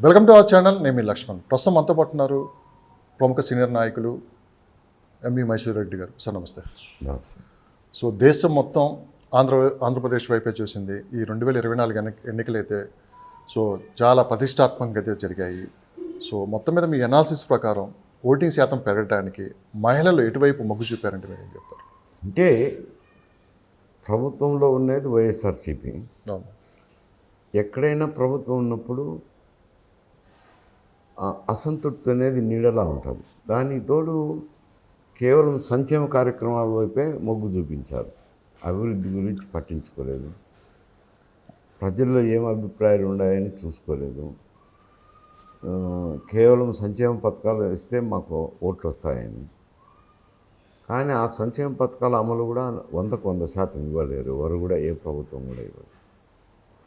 Welcome to our channel. నేను మీ లక్ష్మణ్. ప్రస్తుతం మనతో పాటు ఉన్నారు ప్రముఖ సీనియర్ నాయకులు ఎంవి మైసూర్ రెడ్డి గారు. సార్ నమస్తే. నమస్తే. సో దేశం మొత్తం ఆంధ్రప్రదేశ్ వైపే చూసింది. ఈ 2024 ఎన్నికలైతే సో చాలా ప్రతిష్టాత్మకంగా అయితే జరిగాయి. సో మొత్తం మీద మీ అనాలిసిస్ ప్రకారం ఓటింగ్ శాతం పెరగడానికి మహిళలు ఎటువైపు మొగ్గు చూపారంటే మీరు ఏం చెప్తారు? అంటే ప్రభుత్వంలో ఉన్నది వైఎస్ఆర్సీపీ. అవును. ఎక్కడైనా ప్రభుత్వం ఉన్నప్పుడు అసంతృప్తి అనేది నీడలా ఉంటుంది. దానికి తోడు కేవలం సంక్షేమ కార్యక్రమాల వైపే మొగ్గు చూపించారు. అభివృద్ధి గురించి పట్టించుకోలేదు. ప్రజల్లో ఏం అభిప్రాయాలు ఉన్నాయని చూసుకోలేదు. కేవలం సంక్షేమ పథకాలు ఇస్తే మాకు ఓట్లు వస్తాయని. కానీ ఆ సంక్షేమ పథకాల అమలు కూడా 100% ఇవ్వలేరు. ఎవరు కూడా, ఏ ప్రభుత్వం కూడా ఇవ్వరు.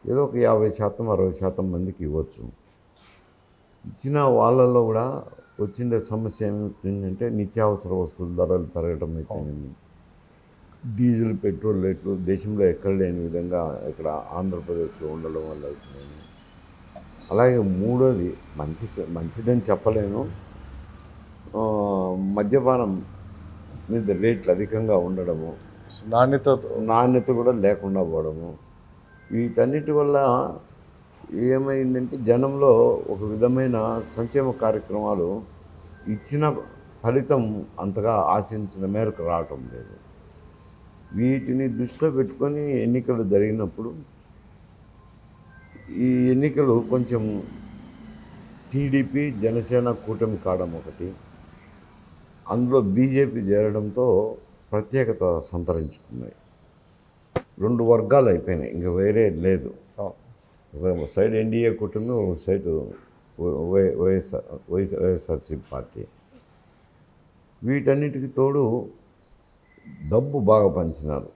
ఏదో ఒక 50%, 60% మందికి ఇవ్వచ్చు. ఇచ్చిన వాళ్ళల్లో కూడా వచ్చిన సమస్య ఏమిటంటే నిత్యావసర వస్తువుల ధరలు పెరగడం అయితేనేమి, డీజిల్ పెట్రోల్ రేట్లు దేశంలో ఎక్కడ లేని విధంగా ఇక్కడ ఆంధ్రప్రదేశ్లో ఉండడం వల్ల అవుతున్నాయి. అలాగే మూడోది మంచిదని చెప్పలేను, మద్యపానం మీద రేట్లు అధికంగా ఉండడము, నాణ్యత కూడా లేకుండా పోవడము, వీటన్నిటి వల్ల ఏమైందంటే జనంలో ఒక విధమైన సంక్షేమ కార్యక్రమాలు ఇచ్చిన ఫలితం అంతగా ఆశించిన మేరకు రావటం లేదు. వీటిని దృష్టిలో పెట్టుకొని ఎన్నికలు జరిగినప్పుడు ఈ ఎన్నికలు కొంచెం టీడీపీ జనసేన కూటమి కావడం ఒకటి, అందులో బీజేపీ చేరడంతో ప్రత్యేకత సంతరించుకున్నాయి. 2 వర్గాలు అయిపోయినాయి, ఇంకా వేరే లేదు. ఒక సైడ్ ఎన్డీఏ కూటమి, ఒక సైడ్ వైఎస్ఆర్సీపీ పార్టీ. వీటన్నిటికి తోడు డబ్బు బాగా పంచినారు.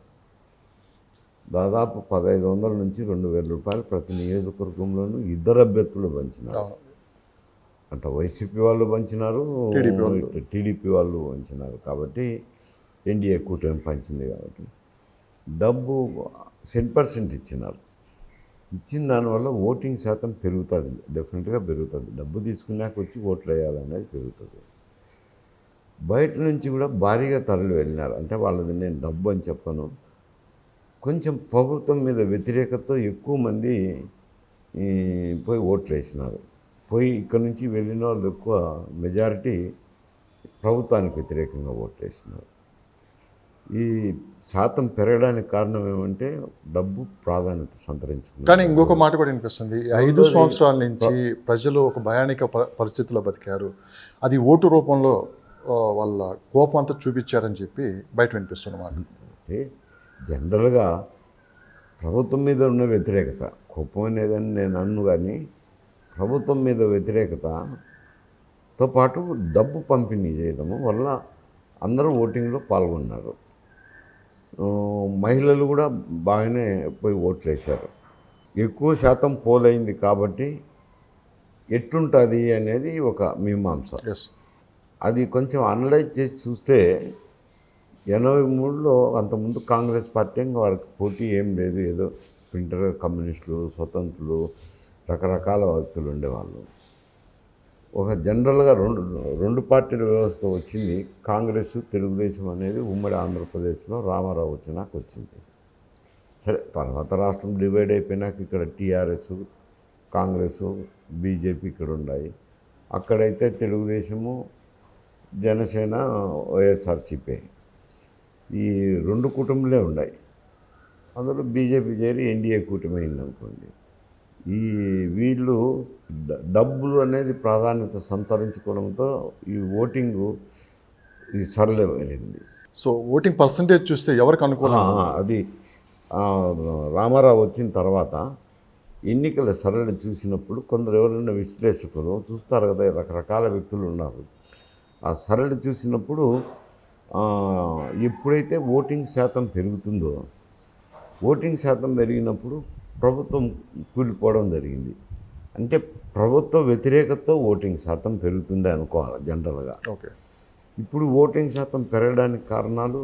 దాదాపు 1500 నుంచి 2000 రూపాయలు ప్రతి నియోజకవర్గంలోనూ ఇద్దరు అభ్యర్థులు పంచినారు. అంటే వైసీపీ వాళ్ళు పంచినారు, టీడీపీ వాళ్ళు పంచినారు. కాబట్టి ఎన్డీఏ కూటమి పంచింది కాబట్టి డబ్బు 10% ఇచ్చినారు. ఇచ్చిన దానివల్ల ఓటింగ్ శాతం పెరుగుతుంది, డెఫినెట్గా పెరుగుతుంది. డబ్బు తీసుకున్నాక వచ్చి ఓట్లు వేయాలనేది పెరుగుతుంది. బయట నుంచి కూడా భారీగా తరలి వెళ్ళినారు. అంటే వాళ్ళది నేను డబ్బు అని చెప్పను, కొంచెం ప్రభుత్వం మీద వ్యతిరేకతతో ఎక్కువ మంది పోయి ఓట్లు వేసినారు. పోయి ఇక్కడ నుంచి వెళ్ళిన వాళ్ళు ఎక్కువ మెజారిటీ ప్రభుత్వానికి వ్యతిరేకంగా ఓట్లు వేసినారు. ఈ శాతం పెరగడానికి కారణం ఏమంటే డబ్బు ప్రాధాన్యత సంతరించుకుంది. కానీ ఇంకొక మాట కూడా వినిపిస్తుంది, 5 సంవత్సరాల నుంచి ప్రజలు ఒక భయానిక పరిస్థితిలో బతికారు, అది ఓటు రూపంలో వాళ్ళ కోపం అంతా చూపించారని చెప్పి బయట వినిపిస్తున్నమాట. అంటే జనరల్గా ప్రభుత్వం మీద ఉన్న వ్యతిరేకత, కోపం అనేదని నేను అన్ను, కానీ ప్రభుత్వం మీద వ్యతిరేకతతో పాటు డబ్బు పంపిణీ చేయడము వల్ల అందరూ ఓటింగ్లో పాల్గొన్నారు. మహిళలు కూడా బాగానే పోయి ఓట్లు వేశారు. ఎక్కువ శాతం పోలైంది కాబట్టి ఎట్లుంటుంది అనేది ఒక మీమాంస. అది కొంచెం అనలైజ్ చేసి చూస్తే 83లో అంతకుముందు కాంగ్రెస్ పార్టీ వారికి పోటీ ఏం లేదు, ఏదో స్ప్రింటర్ కమ్యూనిస్టులు, స్వతంత్రులు, రకరకాల వ్యక్తులు ఉండేవాళ్ళు. ఒక జనరల్గా రెండు పార్టీల వ్యవస్థ వచ్చింది. కాంగ్రెస్, తెలుగుదేశం అనేది ఉమ్మడి ఆంధ్రప్రదేశ్లో రామారావు వచ్చినాక వచ్చింది. సరే, తర్వాత రాష్ట్రం డివైడ్ అయిపోయినాక ఇక్కడ టీఆర్ఎస్, కాంగ్రెస్, బీజేపీ ఇక్కడ ఉన్నాయి. అక్కడైతే తెలుగుదేశము, జనసేన, వైఎస్ఆర్సీపీ ఈ 2 కూటములే ఉన్నాయి. అందులో బీజేపీ చేరి ఎన్డీఏ కూటమి అయిందనుకోండి. వీళ్ళు డబ్బులు అనేది ప్రాధాన్యత సంతరించుకోవడంతో ఈ ఓటింగు సరళమైంది. సో ఓటింగ్ పర్సంటేజ్ చూస్తే ఎవరికి అనుకూలం? అది రామారావు వచ్చిన తర్వాత ఎన్నికల సరళి చూసినప్పుడు కొందరు ఎవరైనా విశ్లేషకులు చూస్తారు కదా, రకరకాల వ్యక్తులు ఉన్నారు. ఆ సరళి చూసినప్పుడు ఎప్పుడైతే ఓటింగ్ శాతం పెరుగుతుందో, ఓటింగ్ శాతం పెరిగినప్పుడు ప్రభుత్వం కూలిపోవడం జరిగింది. అంటే ప్రభుత్వ వ్యతిరేకతతో ఓటింగ్ శాతం పెరుగుతుంది అనుకోవాలి జనరల్గా. ఓకే. ఇప్పుడు ఓటింగ్ శాతం పెరగడానికి కారణాలు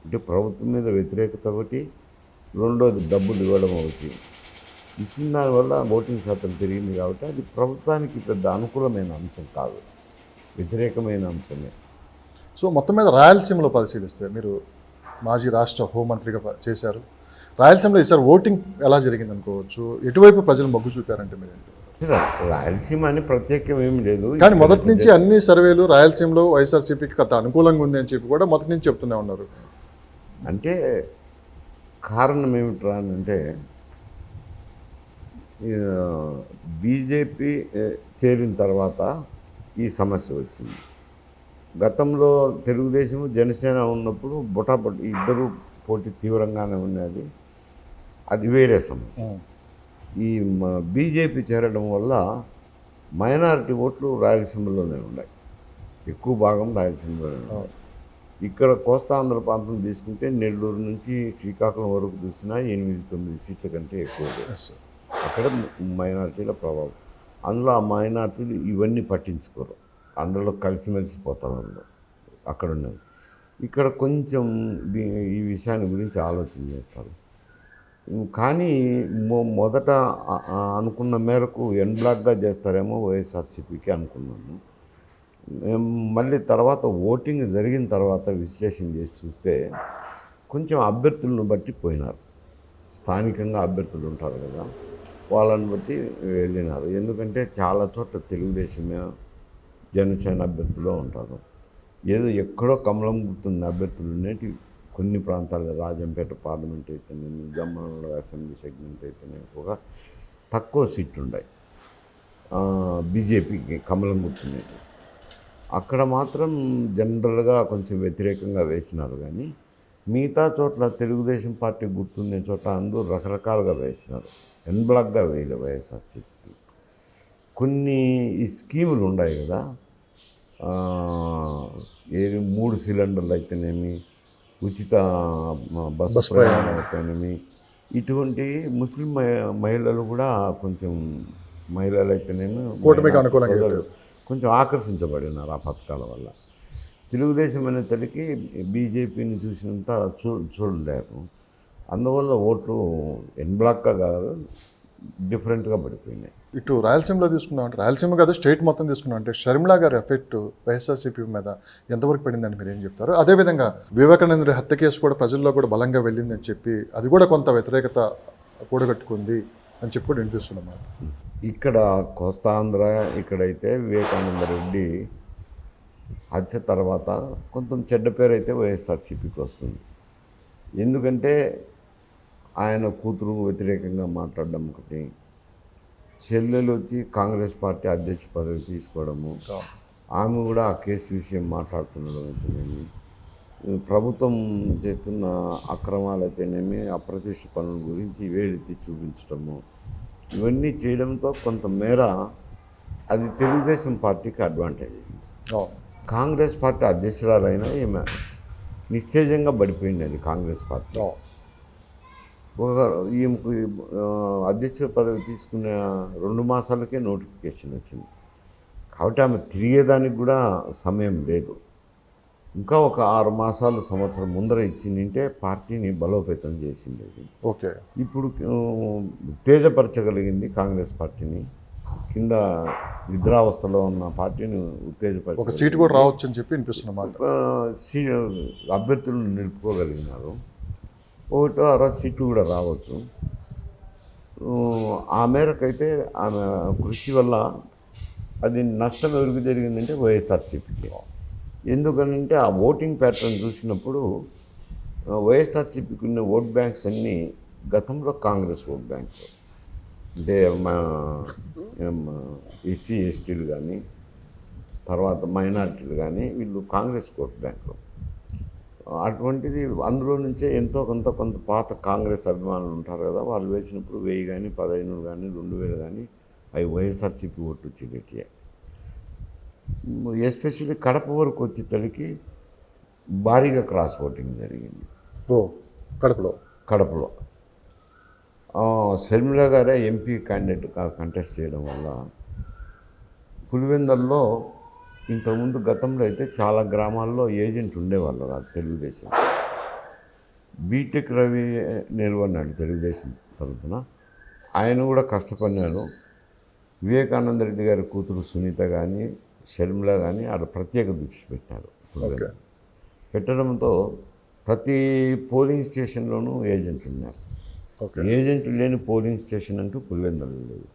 అంటే ప్రభుత్వం మీద వ్యతిరేకత ఒకటి, రెండోది డబ్బులు ఇవ్వడం ఒకటి. ఇచ్చిన దానివల్ల ఓటింగ్ శాతం పెరిగింది కాబట్టి అది ప్రభుత్వానికి పెద్ద అనుకూలమైన అంశం కాదు, వ్యతిరేకమైన అంశమే. సో మొత్తం మీద రాయలసీమలో పరిశీలిస్తే మీరు మాజీ రాష్ట్ర హోంమంత్రిగా చేశారు. రాయలసీమలో ఈసారి ఓటింగ్ ఎలా జరిగింది అనుకోవచ్చు? ఎటువైపు ప్రజలు మొగ్గు చూపారంటే మీరు రాయలసీమ అని ప్రత్యేకం ఏమి లేదు, కానీ మొదటి నుంచి అన్ని సర్వేలు రాయలసీమలో వైఎస్ఆర్సీపీకి కథ అనుకూలంగా ఉంది అని చెప్పి కూడా మొదటి నుంచి చెప్తూనే ఉన్నారు. అంటే కారణం ఏమిట్రా అని అంటే బీజేపీ చేరిన తర్వాత ఈ సమస్య వచ్చింది. గతంలో తెలుగుదేశం జనసేన ఉన్నప్పుడు బొటాబొట్ ఇద్దరు పోటీ తీవ్రంగానే ఉన్నది, అది వేరే సమస్య. ఈ బీజేపీ చేరడం వల్ల మైనారిటీ ఓట్లు రాయలసీమలోనే ఉన్నాయి, ఎక్కువ భాగం రాయలసీమలోనే ఉన్నాయి. ఇక్కడ కోస్తాంధ్ర ప్రాంతం తీసుకుంటే నెల్లూరు నుంచి శ్రీకాకుళం వరకు చూసినా 8-9 సీట్ల కంటే ఎక్కువ అక్కడ మైనారిటీల ప్రభావం. అందులో ఆ మైనారిటీలు ఇవన్నీ పట్టించుకోరు, అందులో కలిసిమెలిసి పోతారు అక్కడ ఉన్నది. ఇక్కడ కొంచెం ఈ విషయాన్ని గురించి ఆలోచన చేస్తారు. కానీ మొదట అనుకున్న మేరకు ఎన్ బ్లాక్గా చేస్తారేమో వైఎస్ఆర్సీపీకి అనుకున్నాను. మళ్ళీ తర్వాత ఓటింగ్ జరిగిన తర్వాత విశ్లేషణ చేసి చూస్తే కొంచెం అభ్యర్థులను బట్టి పోయినారు. స్థానికంగా అభ్యర్థులు ఉంటారు కదా, వాళ్ళని బట్టి వెళ్ళినారు. ఎందుకంటే చాలా చోట్ల తెలుగుదేశమే జనసేన అభ్యర్థులు ఉంటారు. ఏదో ఎక్కడో కమలం గుర్తున్న అభ్యర్థులు ఉండేటి కొన్ని ప్రాంతాల్లో రాజంపేట పార్లమెంట్ అయితేనేమి, జమ్మల అసెంబ్లీ సెగ్మెంట్ అయితేనేమి ఒక తక్కువ సీట్లు ఉన్నాయి బీజేపీకి కమలం గుర్తున్నది. అక్కడ మాత్రం జనరల్గా కొంచెం వ్యతిరేకంగా వేసినారు. కానీ మిగతా చోట్ల తెలుగుదేశం పార్టీ గుర్తుండే చోట అందరూ రకరకాలుగా వేసినారు, ఎన్ బ్లాక్గా వేయలే వైఎస్ఆర్సీపీ. కొన్ని ఈ స్కీములు ఉన్నాయి కదా, ఏది 3 సిలిండర్లు అయితేనేమి, ఉచిత బస్సు ప్రయాణం అయితేనేమి, ఇటువంటి ముస్లిం మహిళలు కూడా కొంచెం మహిళలు అయితేనేమి కొంచెం ఆకర్షించబడినారు ఆ పథకాల వల్ల. తెలుగుదేశం అనే తల్లికి బీజేపీని చూసినంత చూడలేరు. అందువల్ల ఓట్లు ఎన్ బ్లాక్గా కాదు డిఫరెంట్గా పడిపోయినాయి. ఇటు రాయలసీమలో తీసుకున్నాం అంటే రాయలసీమ కాదు స్టేట్ మొత్తం తీసుకున్నాం అంటే షర్మిలా గారి ఎఫెక్ట్ వైఎస్ఆర్సీపీ మీద ఎంతవరకు పడిందని మీరు ఏం చెప్తారు? అదేవిధంగా వివేకానంద హత్య కేసు కూడా ప్రజల్లో కూడా బలంగా వెళ్ళిందని చెప్పి అది కూడా కొంత వ్యతిరేకత కూడగట్టుకుంది అని చెప్పి కూడా వినిపిస్తున్నాం. ఇక్కడ కోస్తాంధ్ర ఇక్కడైతే వివేకానంద రెడ్డి హత్య తర్వాత కొంచెం చెడ్డ పేరు అయితే వైఎస్ఆర్సీపీకి వస్తుంది. ఎందుకంటే ఆయన కూతురు వ్యతిరేకంగా మాట్లాడడం ఒకటి, చెల్లెలు వచ్చి కాంగ్రెస్ పార్టీ అధ్యక్ష పదవి తీసుకోవడము, ఆమె కూడా ఆ కేసు విషయం మాట్లాడుతుండడం అయితేనేమి, ప్రభుత్వం చేస్తున్న అక్రమాలు అయితేనేమి, అప్రతిష్ట పనుల గురించి వేలెత్తి చూపించడము, ఇవన్నీ చేయడంతో కొంతమేర అది తెలుగుదేశం పార్టీకి అడ్వాంటేజ్ అయింది. కాంగ్రెస్ పార్టీ అధ్యక్షురాలైనా ఈమె నిశ్చేజంగా పడిపోయింది అది కాంగ్రెస్ పార్టీ. ఒక ఈమెకు అధ్యక్ష పదవి తీసుకున్న 2 మాసాలకే నోటిఫికేషన్ వచ్చింది కాబట్టి ఆమె తిరిగేదానికి కూడా సమయం లేదు. ఇంకా ఒక 6 మాసాలు సంవత్సరం ముందర ఇచ్చిందంటే పార్టీని బలోపేతం చేసింది. ఓకే, ఇప్పుడు ఉత్తేజపరచగలిగింది కాంగ్రెస్ పార్టీని. కింద నిద్రావస్థలో ఉన్న పార్టీని ఉత్తేజపరిచి ఒక సీటు కూడా రావచ్చు అని చెప్పి వినిపిస్తున్నమాట. అభ్యర్థులను నిలుపుకోగలిగినారు. 1-6 సీట్లు కూడా రావచ్చు. ఆ మేరకైతే ఆమె కృషి వల్ల అది నష్టం ఎవరికి జరిగిందంటే వైఎస్ఆర్సీపీకి. ఎందుకనంటే ఆ ఓటింగ్ ప్యాటర్న్ చూసినప్పుడు వైఎస్ఆర్సీపీకి ఉన్న ఓట్ బ్యాంక్స్ అన్నీ గతంలో కాంగ్రెస్ ఓట్ బ్యాంక్స్, అంటే ఎస్సీ ఎస్టీలు కానీ తర్వాత మైనారిటీలు కానీ వీళ్ళు కాంగ్రెస్ ఓట్ బ్యాంకు. అటువంటిది అందులో నుంచే ఎంతో కొంత పాత కాంగ్రెస్ అభిమానులు ఉంటారు కదా, వాళ్ళు వేసినప్పుడు 1000 కానీ 1500 కానీ 2000 కానీ అవి వైఎస్ఆర్సీపీ ఓట్లు వచ్చేటట్టే. ఎస్పెషల్లీ కడప వరకు వచ్చేసరికి భారీగా క్రాస్ ఓటింగ్ జరిగింది. కడపలో షర్మిల గారే ఎంపీ క్యాండిడేట్ కంటెస్ట్ చేయడం వల్ల పులివెందల్లో ఇంతకుముందు గతంలో అయితే చాలా గ్రామాల్లో ఏజెంట్ ఉండేవాళ్ళు కాదు తెలుగుదేశం. బీటెక్ రవి నిలవన్నాడు తెలుగుదేశం తరఫున, ఆయన కూడా కష్టపడినాడు. వివేకానంద రెడ్డి గారి కూతురు సునీత కానీ షర్మిల కానీ ఆడ ప్రత్యేక దృష్టి పెట్టినారు. ఓకే. పెట్టడంతో ప్రతి పోలింగ్ స్టేషన్లోనూ ఏజెంట్లు ఉన్నారు. ఓకే. ఏజెంట్లు లేని పోలింగ్ స్టేషన్ అంటూ పులివెందులు లేదు.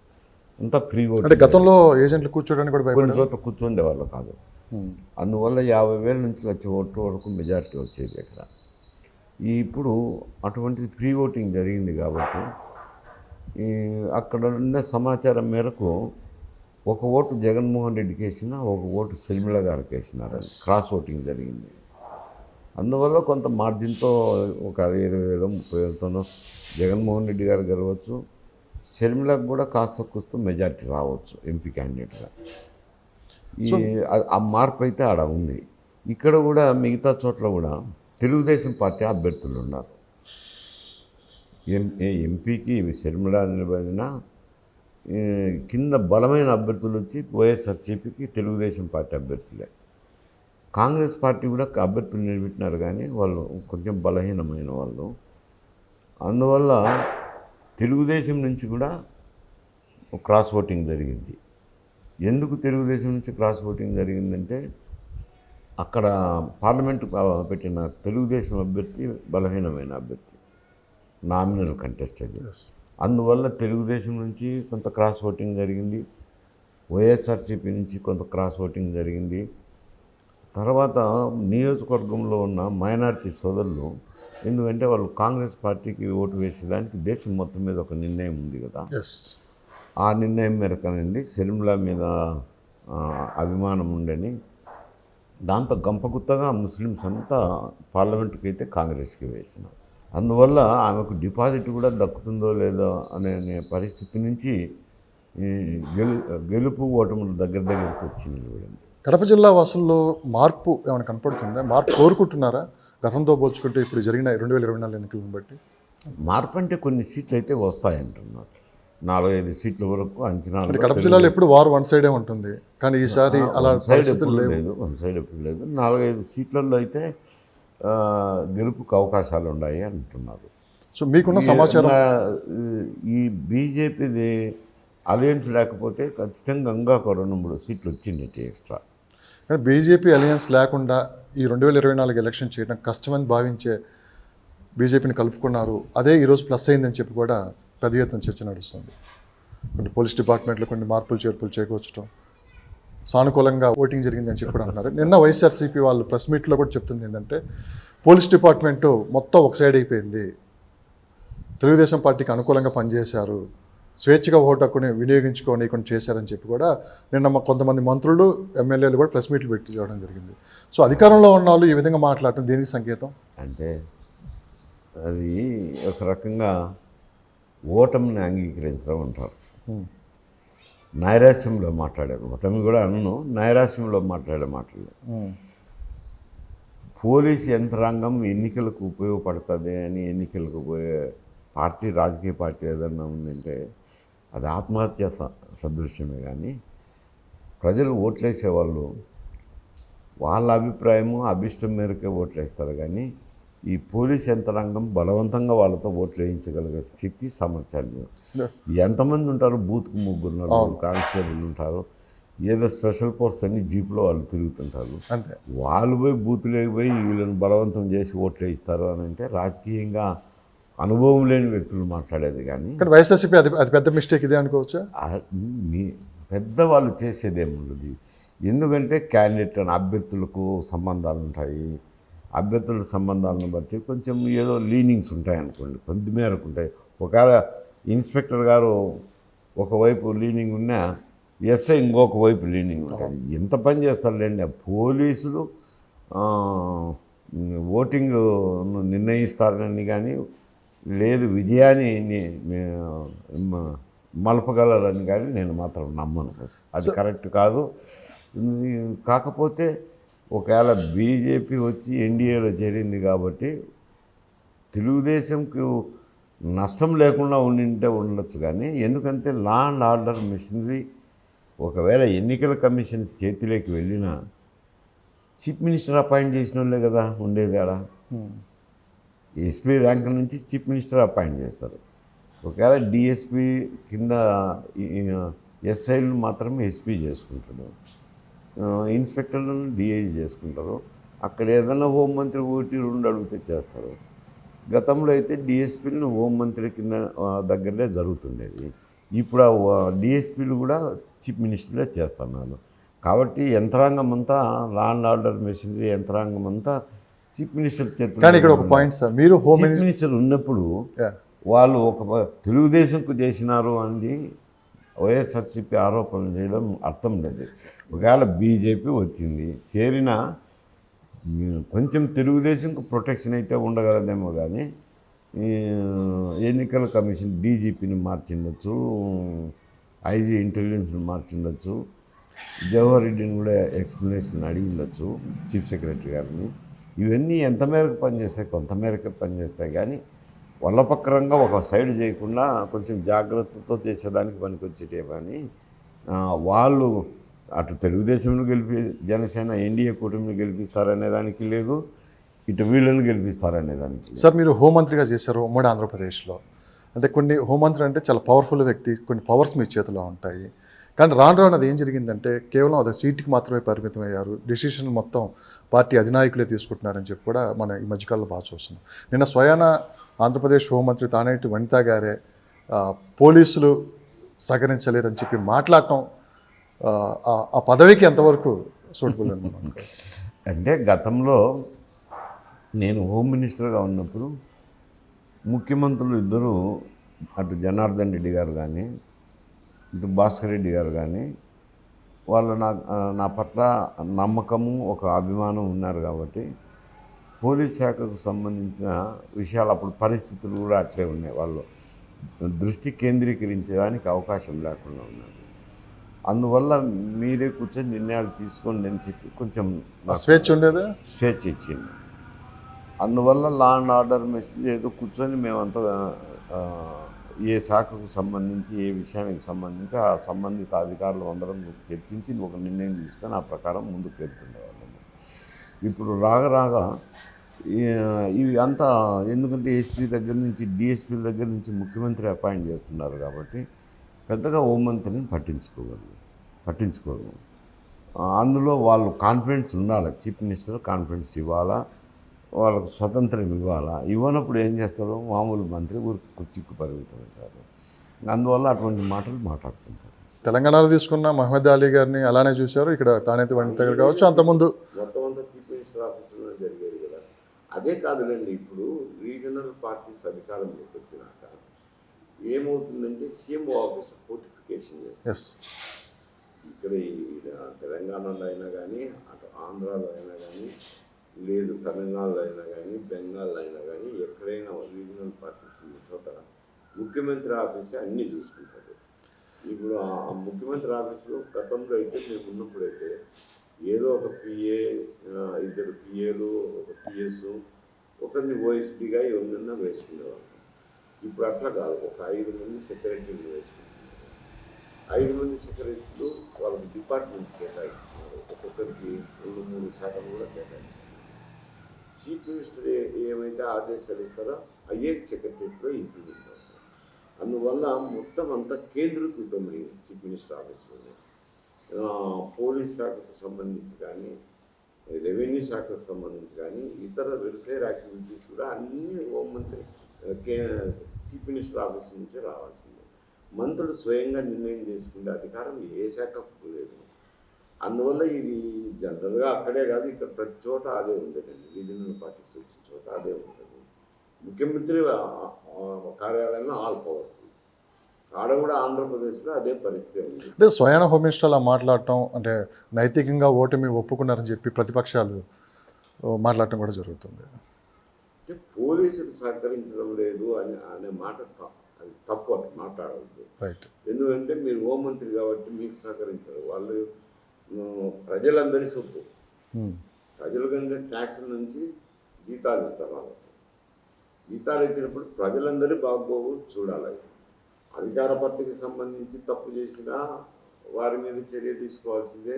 అంతా ఫ్రీ ఓట్. అంటే గతంలో ఏజెంట్లు కూర్చోడానికి కూడా కొన్ని భయపడ్డారు. చోట్ల కూర్చుండే వాళ్ళు కాదు. అందువల్ల 50,000 నుంచి 1,00,000 ఓట్ల వరకు మెజారిటీ వచ్చేది అక్కడ. ఇప్పుడు అటువంటిది ప్రీ ఓటింగ్ జరిగింది కాబట్టి అక్కడ ఉన్న సమాచారం మేరకు ఒక ఓటు జగన్మోహన్ రెడ్డికి వేసిన, ఒక ఓటు షర్మిల గారికి వేసినారు. క్రాస్ ఓటింగ్ జరిగింది. అందువల్ల కొంత మార్జిన్తో ఒక 20,000 30,000తోనో జగన్మోహన్ రెడ్డి గారు గెలవచ్చు. షర్మిలకు కూడా కాస్త కూస్త మెజారిటీ రావచ్చు ఎంపీ క్యాండిడేట్గా. ఆ మార్పు అయితే ఆడ ఉంది. ఇక్కడ కూడా మిగతా చోట్ల కూడా తెలుగుదేశం పార్టీ అభ్యర్థులు ఉన్నారు. ఎంపీకి షర్మిల నిలబడిన కింద బలమైన అభ్యర్థులు వచ్చి వైఎస్ఆర్సీపీకి తెలుగుదేశం పార్టీ అభ్యర్థులే. కాంగ్రెస్ పార్టీ కూడా అభ్యర్థులు నిలబెట్టినారు కానీ వాళ్ళు కొంచెం బలహీనమైన వాళ్ళు. అందువల్ల తెలుగుదేశం నుంచి కూడా క్రాస్ ఓటింగ్ జరిగింది. ఎందుకు తెలుగుదేశం నుంచి క్రాస్ ఓటింగ్ జరిగిందంటే అక్కడ పార్లమెంటు పెట్టిన తెలుగుదేశం అభ్యర్థి బలహీనమైన అభ్యర్థి, నామినల్ కంటెస్ట్ అది. అందువల్ల తెలుగుదేశం నుంచి కొంత క్రాస్ ఓటింగ్ జరిగింది. వైఎస్ఆర్సీపీ నుంచి కొంత క్రాస్ ఓటింగ్ జరిగింది. తర్వాత నియోజకవర్గంలో ఉన్న మైనారిటీ సోదరులు, ఎందుకంటే వాళ్ళు కాంగ్రెస్ పార్టీకి ఓటు వేసేదానికి దేశం మొత్తం మీద ఒక నిర్ణయం ఉంది కదా. ఆ నిర్ణయం మేరకనండి షర్మిల మీద అభిమానం ఉండని దాంతో గంపగుత్తగా ముస్లిమ్స్ అంతా పార్లమెంటుకి అయితే కాంగ్రెస్కి వేసినారు. అందువల్ల ఆమెకు డిపాజిట్ కూడా దక్కుతుందో లేదో అనే పరిస్థితి నుంచి గెలుపు ఓటములు దగ్గరికి వచ్చి నిలబడింది. కడప జిల్లా వాసుల్లో మార్పు ఏమైనా కనపడుతుందా? మార్పు కోరుకుంటున్నారా గతంతో పోల్చుకుంటే ఇప్పుడు జరిగిన 2024 ఎన్నికలను బట్టి? మార్పు అంటే కొన్ని సీట్లు అయితే వస్తాయంటున్నారు. 4-5 సీట్ల వరకు అంచనాలు. కడప జిల్లాలో ఎప్పుడు వార్ వన్ సైడే ఉంటుంది, కానీ ఈసారి అలా పరిస్థితులు లేదు. వన్ సైడ్ ఎప్పుడు లేదు. 4-5 సీట్లలో అయితే గెలుపుకు అవకాశాలు ఉన్నాయి అంటున్నారు. సో మీకున్న సమాచారం ఈ బీజేపీది అలయన్స్ లేకపోతే ఖచ్చితంగా ఒక 2-3 సీట్లు వచ్చింది ఎక్స్ట్రా. కానీ బీజేపీ అలయన్స్ లేకుండా ఈ 2024 ఎలక్షన్ చేయడం కష్టమని భావించే బీజేపీని కలుపుకున్నారు. అదే ఈరోజు ప్లస్ అయిందని చెప్పి కూడా పెద్ద ఎత్తున చర్చ నడుస్తుంది. కొన్ని పోలీస్ డిపార్ట్మెంట్లో కొన్ని మార్పులు చేర్పులు చేకూర్చడం, సానుకూలంగా ఓటింగ్ జరిగిందని చెప్పి కూడా అంటున్నారు. నిన్న వైఎస్ఆర్సీపీ వాళ్ళు ప్రెస్ మీట్లో కూడా చెప్తుంది ఏంటంటే పోలీస్ డిపార్ట్మెంటు మొత్తం ఒక సైడ్ అయిపోయింది, తెలుగుదేశం పార్టీకి అనుకూలంగా పనిచేశారు, స్వేచ్ఛగా ఓటు హక్కుని వినియోగించుకోనీయకుండా చేశారని చెప్పి కూడా నిన్న కొంతమంది మంత్రులు ఎమ్మెల్యేలు కూడా ప్రెస్ మీట్లు పెట్టి చేయడం జరిగింది. సో అధికారంలో ఉన్న వాళ్ళు ఈ విధంగా మాట్లాడటం దేనికి సంకేతం? అంటే అది ఒక రకంగా ఓటమిని అంగీకరించడం అంటారు. నైరాశ్యంలో మాట్లాడారు. ఓటమి కూడా అనను, నైరాశ్యంలో మాట్లాడే మాటలు. పోలీస్ యంత్రాంగం ఎన్నికలకు ఉపయోగపడుతుంది అని ఎన్నికలకు పోయే పార్టీ, రాజకీయ పార్టీ ఏదన్నా ఉందంటే అది ఆత్మహత్య సదృశ్యమే. కానీ ప్రజలు ఓట్లేసేవాళ్ళు వాళ్ళ అభిప్రాయము అభిష్టం మేరకే ఓట్లేస్తారు. కానీ ఈ పోలీస్ యంత్రాంగం బలవంతంగా వాళ్ళతో ఓట్లు వేయించగలిగే శక్తి సామర్థ్యాలు ఎంతమంది ఉంటారు? బూత్కు 3 4 కానిస్టేబుల్ ఉంటారు. ఏదో స్పెషల్ ఫోర్స్ అని జీప్లో వాళ్ళు తిరుగుతుంటారు. అంతే. వాళ్ళు పోయి బూత్లోకి పోయి వీళ్ళని బలవంతం చేసి ఓట్లు వేయిస్తారు అని అంటే రాజకీయంగా అనుభవం లేని వ్యక్తులు మాట్లాడేది. కానీ వైఎస్ఆర్సీపీ అది పెద్ద మిస్టేక్ ఇదే అనుకోవచ్చా? పెద్దవాళ్ళు చేసేదేముండదు. ఎందుకంటే క్యాండిడేట్ అని అభ్యర్థులకు సంబంధాలు ఉంటాయి. అభ్యర్థుల సంబంధాలను బట్టి కొంచెం ఏదో లీనింగ్స్ ఉంటాయి అనుకోండి, కొద్ది మేరకు ఉంటాయి. ఒకవేళ ఇన్స్పెక్టర్ గారు ఒకవైపు లీనింగ్ ఉన్నా ఎస్ఐ ఇంకొక వైపు లీనింగ్ ఉంటుంది. ఎంత పని చేస్తారులేండి. పోలీసులు ఓటింగ్ నిర్ణయిస్తారని కానీ లేదు విజయాన్ని మలపగలరని కానీ నేను మాత్రం నమ్మను. అది కరెక్ట్ కాదు. కాకపోతే ఒకవేళ బీజేపీ వచ్చి ఎన్డీఏలో చేరింది కాబట్టి తెలుగుదేశంకు నష్టం లేకుండా ఉండొచ్చు. కానీ ఎందుకంటే లా అండ్ ఆర్డర్ మిషనరీ ఒకవేళ ఎన్నికల కమిషన్ చేతిలోకి వెళ్ళినా చీఫ్ మినిస్టర్ అపాయింట్ చేసిన వాళ్ళే కదా ఉండేది. ఆడ ఎస్పీ ర్యాంక్ నుంచి చీఫ్ మినిస్టర్ అపాయింట్ చేస్తారు. ఒకవేళ డిఎస్పి కింద ఎస్ఐలు మాత్రమే ఎస్పీ చేసుకుంటాడు, ఇన్స్పెక్టర్లను డిఐజీ చేసుకుంటారు. అక్కడ ఏదైనా హోంమంత్రి 1-2 అడిగితే చేస్తారు. గతంలో అయితే డిఎస్పీలను హోంమంత్రి కింద దగ్గరనే జరుగుతుండేది. ఇప్పుడు ఆ డిఎస్పీలు కూడా చీఫ్ మినిస్టర్లే చేస్తున్నారు. కాబట్టి యంత్రాంగం అంతా లా అండ్ ఆర్డర్ మెషినరీ యంత్రాంగం అంతా చీఫ్ మినిస్టర్ చేతుల్లో. కానీ ఇక్కడ ఒక పాయింట్ సార్, మీరు హోమ్ చీఫ్ మినిస్టర్ ఉన్నప్పుడు వాళ్ళు తెలుగుదేశంకు చేసినారు అని వైఎస్ఆర్సీపీ ఆరోపణలు చేయడం అర్థం లేదు. ఒకవేళ బీజేపీ వచ్చింది చేరిన కొంచెం తెలుగుదేశంకు ప్రొటెక్షన్ అయితే ఉండగలదేమో, కానీ ఎన్నికల కమిషన్ డీజీపీని మార్చిండొచ్చు, ఐజీ ఇంటెలిజెన్స్ని మార్చిండొచ్చు, జవహర్ రెడ్డిని కూడా ఎక్స్ప్లెనేషన్ అడిగిండొచ్చు చీఫ్ సెక్రటరీ గారిని. ఇవన్నీ ఎంత మేరకు పనిచేస్తాయి, కొంతమేరకు పనిచేస్తాయి, కానీ వల్లపక్కరంగా ఒక సైడ్ చేయకుండా కొంచెం జాగ్రత్తతో చేసేదానికి పనికొచ్చేటే. కానీ వాళ్ళు అటు తెలుగుదేశంను జనసేన ఎన్డీఏ కూటమిని గెలిపిస్తారనే దానికి లేదు, ఇటు వీళ్ళని గెలిపిస్తారనే దానికి. సార్ మీరు హోంమంత్రిగా చేశారు ఉమ్మడి ఆంధ్రప్రదేశ్లో. అంటే కొన్ని హోంమంత్రి అంటే చాలా పవర్ఫుల్ వ్యక్తి, కొన్ని పవర్స్ మీ చేతిలో ఉంటాయి. కానీ రాను రాను అది ఏం జరిగిందంటే కేవలం అది సీటుకి మాత్రమే పరిమితం అయ్యారు. డెసిషన్ మొత్తం పార్టీ అధినాయకులే తీసుకుంటున్నారని చెప్పి కూడా మన ఈ మధ్యకాలంలో బాగా చూస్తున్నాం. నిన్న స్వయాన ఆంధ్రప్రదేశ్ హోంమంత్రి తానేటి వనిత గారే పోలీసులు సహకరించలేదని చెప్పి మాట్లాడటం ఆ పదవికి ఎంతవరకు సూటబుల్ అని మనం అంటే గతంలో నేను హోమ్ మినిస్టర్గా ఉన్నప్పుడు ముఖ్యమంత్రులు ఇద్దరు, అటు జనార్దన్ రెడ్డి గారు కానీ ఇటు భాస్కర్ రెడ్డి గారు కానీ వాళ్ళు నా పట్ల నమ్మకము ఒక అభిమానం ఉన్నారు. కాబట్టి పోలీస్ శాఖకు సంబంధించిన విషయాలు అప్పుడు పరిస్థితులు కూడా అట్లే ఉన్నాయి. వాళ్ళు దృష్టి కేంద్రీకరించడానికి అవకాశం లేకుండా ఉన్నారు. అందువల్ల మీరే కూర్చొని నిర్ణయాలు తీసుకోండి అని చెప్పి కొంచెం స్వేచ్ఛ ఉండేది, స్వేచ్ఛ ఇచ్చింది. అందువల్ల లా అండ్ ఆర్డర్ మెసేజ్ ఏదో కూర్చొని మేమంతా ఏ శాఖకు సంబంధించి ఏ విషయానికి సంబంధించి ఆ సంబంధిత అధికారులు అందరం చర్చించి ఒక నిర్ణయం తీసుకొని ఆ ప్రకారం ముందుకు వెళ్తుండేవాళ్ళము. ఇప్పుడు రాగా ఇవి అంతా ఎందుకంటే ఎస్పీ దగ్గర నుంచి డిఎస్పీల దగ్గర నుంచి ముఖ్యమంత్రి అపాయింట్ చేస్తున్నారు కాబట్టి పెద్దగా హోంమంత్రిని పట్టించుకోరు. అందులో వాళ్ళు కాన్ఫిడెన్స్ ఉండాలి, చీఫ్ మినిస్టర్ కాన్ఫిడెన్స్ ఇవ్వాలా, వాళ్ళకు స్వతంత్రం ఇవ్వాలా. ఇవ్వనప్పుడు ఏం చేస్తారు, మామూలు మంత్రి ఊరికి కుర్చీకి పరిమితం అవుతారు. అందువల్ల అటువంటి మాటలు మాట్లాడుతుంటారు. తెలంగాణలో తీసుకున్న మహమ్మద్ అలీ గారిని అలానే చూశారు, ఇక్కడ తానేటి వనిత గారు కావచ్చు, అంతకుముందు మొత్తం అంతా చీఫ్ మినిస్టర్ ఆఫీసులో జరిగేది కదా. అదే కాదులేండి, ఇప్పుడు రీజనల్ పార్టీస్ అధికారంలోకి వచ్చినాక ఏమవుతుందంటే సీఎంఓ ఆఫీస్ ఫోర్టిఫికేషన్ చేస్తారు. ఇక్కడ తెలంగాణలో అయినా కానీ, అటు ఆంధ్రాలో అయినా కానీ, లేదు తమిళనాడులో అయినా కానీ, బెంగాల్లో అయినా కానీ, ఎక్కడైనా రీజనల్ పార్టీస్ ఉన్న చోట ముఖ్యమంత్రి ఆఫీసే అన్నీ చూసుకుంటారు. ఇప్పుడు ఆ ముఖ్యమంత్రి ఆఫీసులో గతంలో అయితే మేము ఉన్నప్పుడైతే ఏదో ఒక పిఏ, 2 పిఏలు, ఒక పిఎస్, ఒకరిని ఓఎస్డీగా ఎవరినన్నా వేసుకునేవాళ్ళం. ఇప్పుడు అట్లా కాదు, ఒక 5 మంది సెక్రటరీలు వేసుకుంటున్నారు. 5 మంది సెక్రటరీలు వాళ్ళకి డిపార్ట్మెంట్ కేటాయిస్తున్నారు. ఒక్కొక్కరికి 2-3 శాఖలు కూడా కేటాయిస్తున్నారు. చీఫ్ మినిస్టర్ ఏమైతే ఆదేశాలు ఇస్తారో అయ్యే సెక్రటరీలో ఇంప్లిమెంట్ అవుతారు. అందువల్ల మొత్తం అంతా కేంద్రీకృతమైంది చీఫ్ మినిస్టర్ ఆఫీస్లోనే. పోలీస్ శాఖకు సంబంధించి కానీ, రెవెన్యూ శాఖకు సంబంధించి కానీ, ఇతర వెల్ఫేర్ యాక్టివిటీస్ కూడా అన్ని హోంమంత్రి చీఫ్ మినిస్టర్ ఆఫీస్ నుంచే రావాల్సిందే. మంత్రులు స్వయంగా నిర్ణయం చేసుకునే అధికారం ఏ శాఖకు లేదు. అందువల్ల ఇది జనరల్గా అక్కడే కాదు, ఇక్కడ ప్రతి చోట అదే ఉంటుందండి. రీజనల్ పార్టీస్ వచ్చిన చోట అదే ఉంటుంది. ముఖ్యమంత్రి కార్యాలయంలో ఆల్ పవర్ఫుల్. ఆడ కూడా ఆంధ్రప్రదేశ్లో అదే పరిస్థితి ఉంది. అంటే స్వయాన హోమ్ మినిస్టర్ అలా మాట్లాడటం అంటే నైతికంగా ఓటమి ఒప్పుకున్నారని చెప్పి ప్రతిపక్షాలు మాట్లాడటం కూడా జరుగుతుంది. అంటే పోలీసులు సహకరించడం లేదు అనే మాట అది తప్పు, అట్లా మాట్లాడవద్దు. రైట్. ఎందుకంటే మీరు హోంమంత్రి కాబట్టి మీకు సహకరించరు. వాళ్ళు ప్రజలందరి సొత్తు, ప్రజల కంటే ట్యాక్స్ నుంచి జీతాలు ఇస్తారు. వాళ్ళకి జీతాలు ఇచ్చినప్పుడు ప్రజలందరి బాగోగు చూడాలి. అధికార పార్టీకి సంబంధించి తప్పు చేసినా వారి మీద చర్య తీసుకోవాల్సిందే.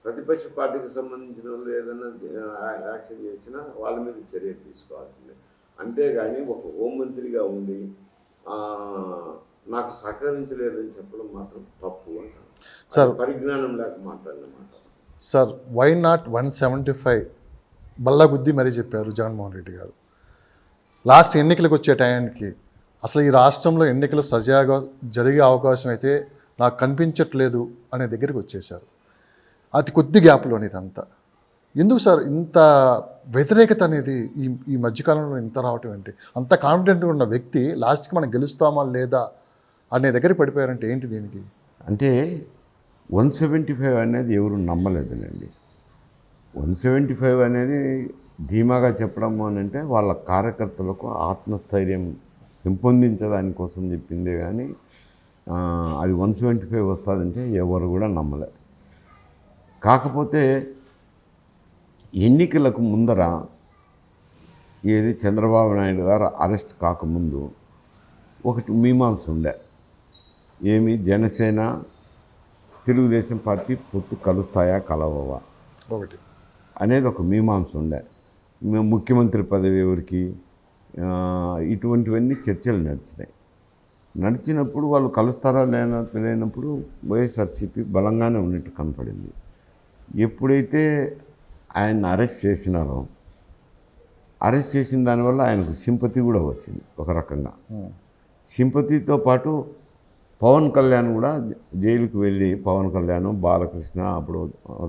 ప్రతిపక్ష పార్టీకి సంబంధించిన వాళ్ళు ఏదైనా యాక్షన్ చేసినా వాళ్ళ మీద చర్య తీసుకోవాల్సిందే. అంతేగాని ఒక హోంమంత్రిగా ఉండి ఆ, నాకు సహకరించలేదని చెప్పడం మాత్రం తప్పు అంటాను. సార్ పరిజ్ఞానం లేక మాట్లాడిన మాట. సార్ వై నాట్ 175 బల్లా గుద్ది మరీ చెప్పారు జగన్మోహన్ రెడ్డి గారు. లాస్ట్ ఎన్నికలకు వచ్చే టయానికి అసలు ఈ రాష్ట్రంలో ఎన్నికలు సజావుగా జరిగే అవకాశం అయితే నాకు కనిపించట్లేదు అనే దగ్గరికి వచ్చేసారు. అతి కొద్ది గ్యాప్లోని ఇదంతా ఎందుకు సార్ ఇంత వ్యతిరేకత అనేది ఈ మధ్యకాలంలో ఇంత రావటం ఏంటి? అంత కాన్ఫిడెంట్గా ఉన్న వ్యక్తి లాస్ట్కి మనం గెలుస్తామా లేదా అనే దగ్గర పడిపోయారంటే ఏంటి దీనికి? అంటే 175 అనేది ఎవరు నమ్మలేదులేండి. 175 అనేది ధీమాగా చెప్పడం అని అంటే వాళ్ళ కార్యకర్తలకు ఆత్మస్థైర్యం పెంపొందించడానికోసం చెప్పిందే కానీ అది 175 వస్తుందంటే ఎవరు కూడా నమ్మలే. కాకపోతే ఎన్నికలకు ముందర ఏది చంద్రబాబు నాయుడు గారు అరెస్ట్ కాకముందు ఒకటి మీమాంస ఉండే, ఏమి జనసేన తెలుగుదేశం పార్టీ పొత్తు కలుస్తాయా కలవవా ఒకటి అనేది ఒక మీమాంస ఉండే. ముఖ్యమంత్రి పదవి ఎవరికి, ఇటువంటివన్నీ చర్చలు నడిచినప్పుడు వాళ్ళు కలుస్తారా లేనప్పుడు వైఎస్ఆర్సీపీ బలంగానే ఉన్నట్టు కనపడింది. ఎప్పుడైతే ఆయన అరెస్ట్ చేసినారో, అరెస్ట్ చేసిన దానివల్ల ఆయనకు సింపతి కూడా వచ్చింది ఒక రకంగా. సింపతితో పాటు పవన్ కళ్యాణ్ కూడా జైలుకి వెళ్ళి పవన్ కళ్యాణ్, బాలకృష్ణ, అప్పుడు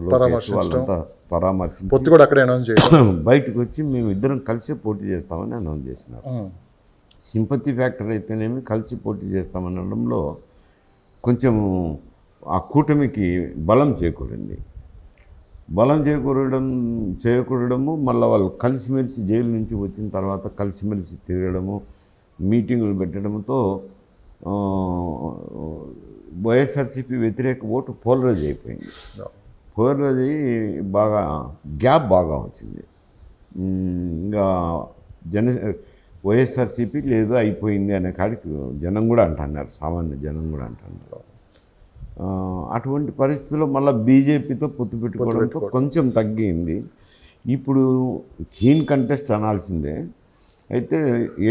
లోకేష్ వాళ్ళంతా పరామర్శించి కూడా అక్కడ అనౌన్స్ చేశారు. బయటకు వచ్చి మేము ఇద్దరం కలిసే పోటీ చేస్తామని అనౌన్స్ చేసినారు. సింపతి ఫ్యాక్టర్ అయితేనేమి కలిసి పోటీ చేస్తామనడంలో కొంచెం ఆ కూటమికి బలం చేకూరింది. బలం చేకూరడము మళ్ళీ వాళ్ళు కలిసిమెలిసి జైలు నుంచి వచ్చిన తర్వాత కలిసిమెలిసి తిరగడము, మీటింగులు పెట్టడంతో వైఎస్ఆర్సీపీ వ్యతిరేక ఓటు పోలరైజ్ అయిపోయింది. పోలరైజ్ అయ్యి బాగా గ్యాప్ బాగా వచ్చింది. ఇంకా వైఎస్ఆర్సీపీ లేదు అయిపోయింది అనే కాడికి జనం కూడా అంటున్నారు, సామాన్య జనం కూడా అంటున్నారు. అటువంటి పరిస్థితుల్లో మళ్ళీ బీజేపీతో పొత్తు పెట్టుకోవడంతో కొంచెం తగ్గింది. ఇప్పుడు కీన్ కంటెస్ట్ అనాల్సిందే, అయితే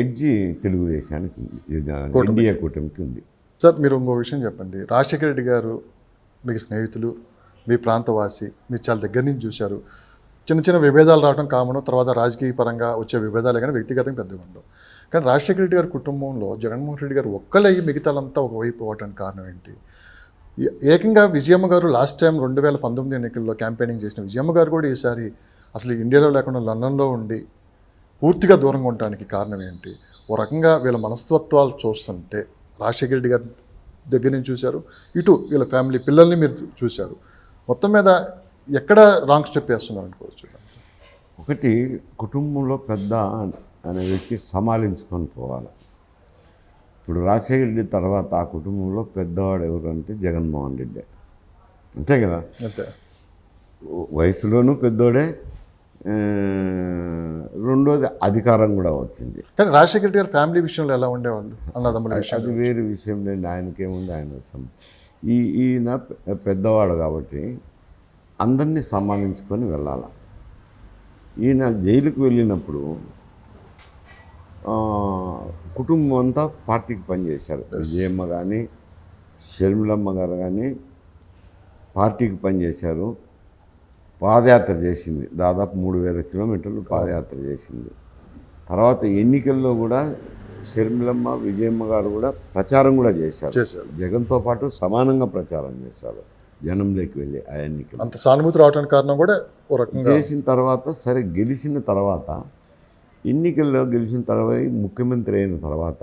ఎడ్జి తెలుగుదేశానికి ఉంది, ఎన్డీఏ కూటమికి ఉంది. సార్ మీరు ఇంకో విషయం చెప్పండి. రాజశేఖర రెడ్డి గారు మీకు స్నేహితులు, మీ ప్రాంతవాసి, మీరు చాలా దగ్గర నుంచి చూశారు. చిన్న చిన్న విభేదాలు రావడం కామను, తర్వాత రాజకీయ పరంగా వచ్చే విభేదాలే కానీ వ్యక్తిగతంగా పెద్దగా ఉండవు. కానీ రాజశేఖర రెడ్డి గారి కుటుంబంలో జగన్మోహన్ రెడ్డి గారు ఒక్కలయ్యి మిగతాలంతా ఒకవైపు అవ్వడానికి కారణం ఏంటి? ఏకంగా విజయమ్మ గారు లాస్ట్ టైం 2019 ఎన్నికల్లో క్యాంపెయినింగ్ చేసిన విజయమ్మ గారు కూడా ఈసారి అసలు ఇండియాలో లేకుండా లండన్లో ఉండి పూర్తిగా దూరంగా ఉండడానికి కారణం ఏంటి? ఓ రకంగా వీళ్ళ మనస్తత్వాలు చూస్తుంటే రాజశేఖర రెడ్డి గారి దగ్గర నుంచి చూశారు, ఇటు వీళ్ళ ఫ్యామిలీ పిల్లల్ని మీరు చూశారు. మొత్తం మీద ఎక్కడ రాంగ్ స్టెప్ వేస్తున్నారు అనుకోవచ్చు? ఒకటి, కుటుంబంలో పెద్ద అనే వ్యక్తి సమాలించుకొని పోవాలి. ఇప్పుడు రాజశేఖర రెడ్డి తర్వాత ఆ కుటుంబంలో పెద్దవాడు ఎవరంటే జగన్మోహన్ రెడ్డి, అంతే కదా. అంతే, వయసులోనూ పెద్దోడే, రెండోది అధికారం కూడా వచ్చింది. కానీ రాజశేఖర రెడ్డి గారి ఫ్యామిలీ విషయంలో ఎలా ఉండేవాళ్ళు? అన్నదమ్ముల విషయం అది వేరే విషయం లేండి. ఆయనకేముంది, ఆయన ఈయన పెద్దవాడు కాబట్టి అందరినీ సమ్మానించుకొని వెళ్ళాలి. ఈయన జైలుకు వెళ్ళినప్పుడు కుటుంబం అంతా పార్టీకి పనిచేశారు. విజయమ్మ కానీ షర్మిలమ్మ గారు కానీ పార్టీకి పనిచేశారు. పాదయాత్ర చేసింది, దాదాపు 3000 కిలోమీటర్లు పాదయాత్ర చేసింది. తర్వాత ఎన్నికల్లో కూడా షర్మిలమ్మ, విజయమ్మ గారు కూడా ప్రచారం కూడా చేశారు. జగన్తో పాటు సమానంగా ప్రచారం చేశారు జనంలోకి వెళ్ళి. ఆ ఎన్నికలు అంత సానుభూతి రావడానికి కారణం కూడా ఓ రకంగా చేసిన తర్వాత, సరే గెలిచిన తర్వాత, ఎన్నికల్లో గెలిచిన తర్వాత, ముఖ్యమంత్రి అయిన తర్వాత,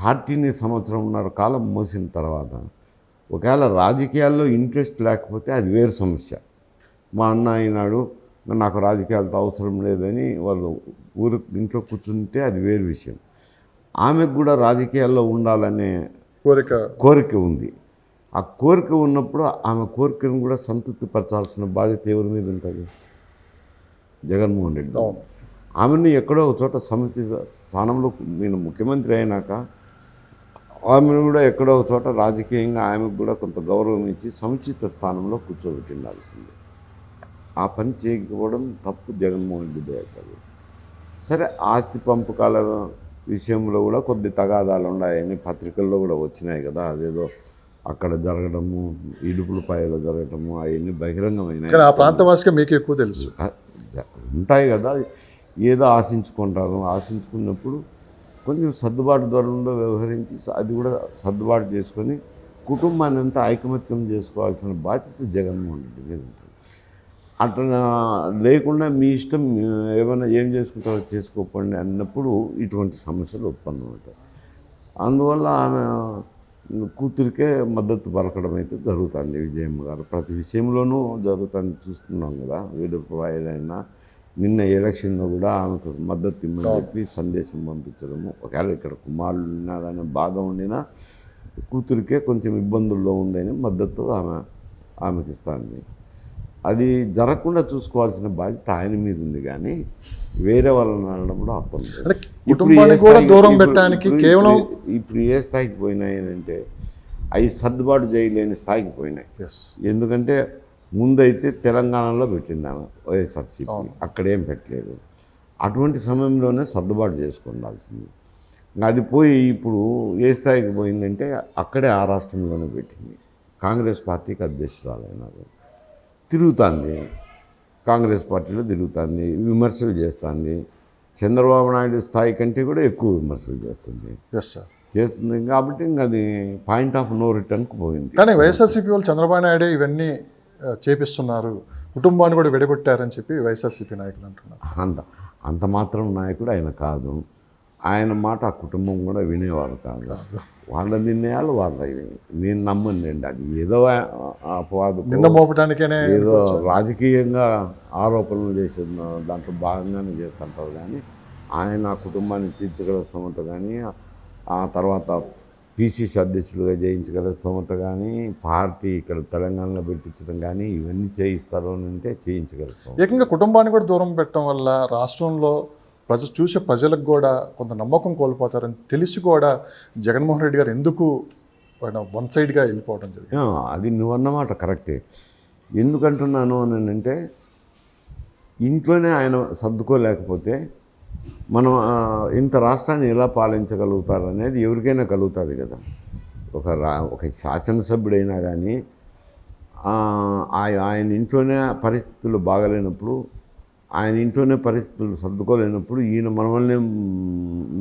పార్టీని 1.5 కాలం మోసిన తర్వాత ఒకవేళ రాజకీయాల్లో ఇంట్రెస్ట్ లేకపోతే అది వేరు సమస్య. మా అన్న అయినాడు, నాకు రాజకీయాలతో అవసరం లేదని వాళ్ళు ఇంట్లో కూర్చుంటే అది వేరు విషయం. ఆమెకు కూడా రాజకీయాల్లో ఉండాలనే కోరిక ఉంది. ఆ కోరిక ఉన్నప్పుడు ఆమె కోరికను కూడా సంతృప్తిపరచాల్సిన బాధ్యత ఎవరి మీద ఉంటుంది? జగన్మోహన్ రెడ్డి. ఆమెను ఎక్కడో ఒక చోట సమితి స్థానంలో, నేను ముఖ్యమంత్రి అయినాక ఆమెను కూడా ఎక్కడో ఒక చోట రాజకీయంగా ఆమెకు కూడా కొంత గౌరవం ఇచ్చి సముచిత స్థానంలో కూర్చోబెట్టిండాల్సింది. ఆ పని చేయకపోవడం తప్పు జగన్మోహన్ రెడ్డి అవుతుంది. సరే, ఆస్తి పంపకాల విషయంలో కూడా కొద్ది తగాదాలు ఉన్నాయని పత్రికల్లో కూడా వచ్చినాయి కదా. అదేదో అక్కడ జరగడము, ఇడుపులపాయలో జరగడము అవన్నీ బహిరంగమైనాయి. కానీ ఆ ప్రాంతవాసిగా మీకు ఎక్కువ తెలుసు. ఉంటాయి కదా, ఏదో ఆశించుకుంటారు. ఆశించుకున్నప్పుడు కొంచెం సర్దుబాటు ధరలో వ్యవహరించి అది కూడా సర్దుబాటు చేసుకొని కుటుంబాన్ని అంతా ఐకమత్యం చేసుకోవాల్సిన బాధ్యత జగన్మోహన్ రెడ్డి మీద ఉంటుంది. అట్లా లేకుండా మీ ఇష్టం ఏమైనా ఏం చేసుకుంటారో చేసుకోకండి అన్నప్పుడు ఇటువంటి సమస్యలు ఉత్పన్నమవుతాయి. అందువల్ల ఆమె కూతురికే మద్దతు పలకడం అయితే జరుగుతుంది. విజయమ్మ గారు ప్రతి విషయంలోనూ జరుగుతుంది, చూస్తున్నాం కదా. వీడుపాయలైనా నిన్న ఎలక్షన్లో కూడా ఆమెకు మద్దతు ఇమ్మని చెప్పి సందేశం పంపించడము. ఒకవేళ ఇక్కడ కుమారులు ఉన్నారనే బాధ ఉండినా కూతురికే కొంచెం ఇబ్బందుల్లో ఉందని మద్దతు ఆమెకి ఇస్తుంది. అది జరగకుండా చూసుకోవాల్సిన బాధ్యత ఆయన మీద ఉంది, కానీ వేరే వాళ్ళని అనడం కూడా అర్థం లేదు. ఇప్పుడు ఏ స్థాయికి పోయినాయనంటే అవి సర్దుబాటు చేయలేని స్థాయికి పోయినాయి. ఎందుకంటే ముందైతే తెలంగాణలో పెట్టింది ఆమె వైఎస్ఆర్సీపీ, అక్కడేం పెట్టలేదు. అటువంటి సమయంలోనే సర్దుబాటు చేసుకుండాల్సింది. అది పోయి ఇప్పుడు ఏ స్థాయికి పోయిందంటే అక్కడే ఆ రాష్ట్రంలోనే పెట్టింది. కాంగ్రెస్ పార్టీకి అధ్యక్షురాలైనారు, తిరుగుతుంది, కాంగ్రెస్ పార్టీలో తిరుగుతుంది, విమర్శలు చేస్తుంది. చంద్రబాబు నాయుడు స్థాయి కంటే కూడా ఎక్కువ విమర్శలు చేస్తుంది కాబట్టి ఇంకా అది పాయింట్ ఆఫ్ నో రిటర్న్కి పోయింది. కానీ వైఎస్ఆర్సీపీ వాళ్ళు చంద్రబాబు నాయుడే ఇవన్నీ చేపిస్తున్నారు, కుటుంబాన్ని కూడా విడగొట్టారని చెప్పి వైఎస్ఆర్సీపీ నాయకులు అంటున్నారు. అంత మాత్రం నాయకుడు ఆయన కాదు. ఆయన మాట ఆ కుటుంబం కూడా వినేవారు కాదు. వాళ్ళ నిర్ణయాలు వాళ్ళవి, నేను నమ్మనండి. అది ఏదో అపవాదు నింద మోపడానికేనే, ఏదో రాజకీయంగా ఆరోపణలు చేసేది దాంట్లో భాగంగానే చేస్తుంటారు. కానీ ఆయన ఆ కుటుంబాన్ని తీర్చగల స్తోమత కానీ, ఆ తర్వాత పిసిసి అధ్యక్షులుగా జయించగల స్తోమత కానీ, పార్టీ ఇక్కడ తెలంగాణలో పెట్టించడం కానీ ఇవన్నీ చేయిస్తారు అని అంటే చేయించగలుగుతాం. ఏకంగా కుటుంబాన్ని కూడా దూరం పెట్టడం వల్ల రాష్ట్రంలో చూసే ప్రజలకు కూడా కొంత నమ్మకం కోల్పోతారని తెలిసి కూడా జగన్మోహన్ రెడ్డి గారు ఎందుకు వన్ సైడ్గా వెళ్ళిపోవడం జరిగింది? అది నువ్వన్నమాట కరెక్టే. ఎందుకంటున్నాను అని అంటే ఇంట్లోనే ఆయన సర్దుకోలేకపోతే మనం ఇంత రాష్ట్రాన్ని ఎలా పాలించగలుగుతారు అనేది ఎవరికైనా కలుగుతుంది కదా. ఒక శాసనసభ్యుడైనా కానీ ఆయన ఇంట్లోనే పరిస్థితులు బాగలేనప్పుడు, ఆయన ఇంట్లోనే పరిస్థితులు సర్దుకోలేనప్పుడు ఈయన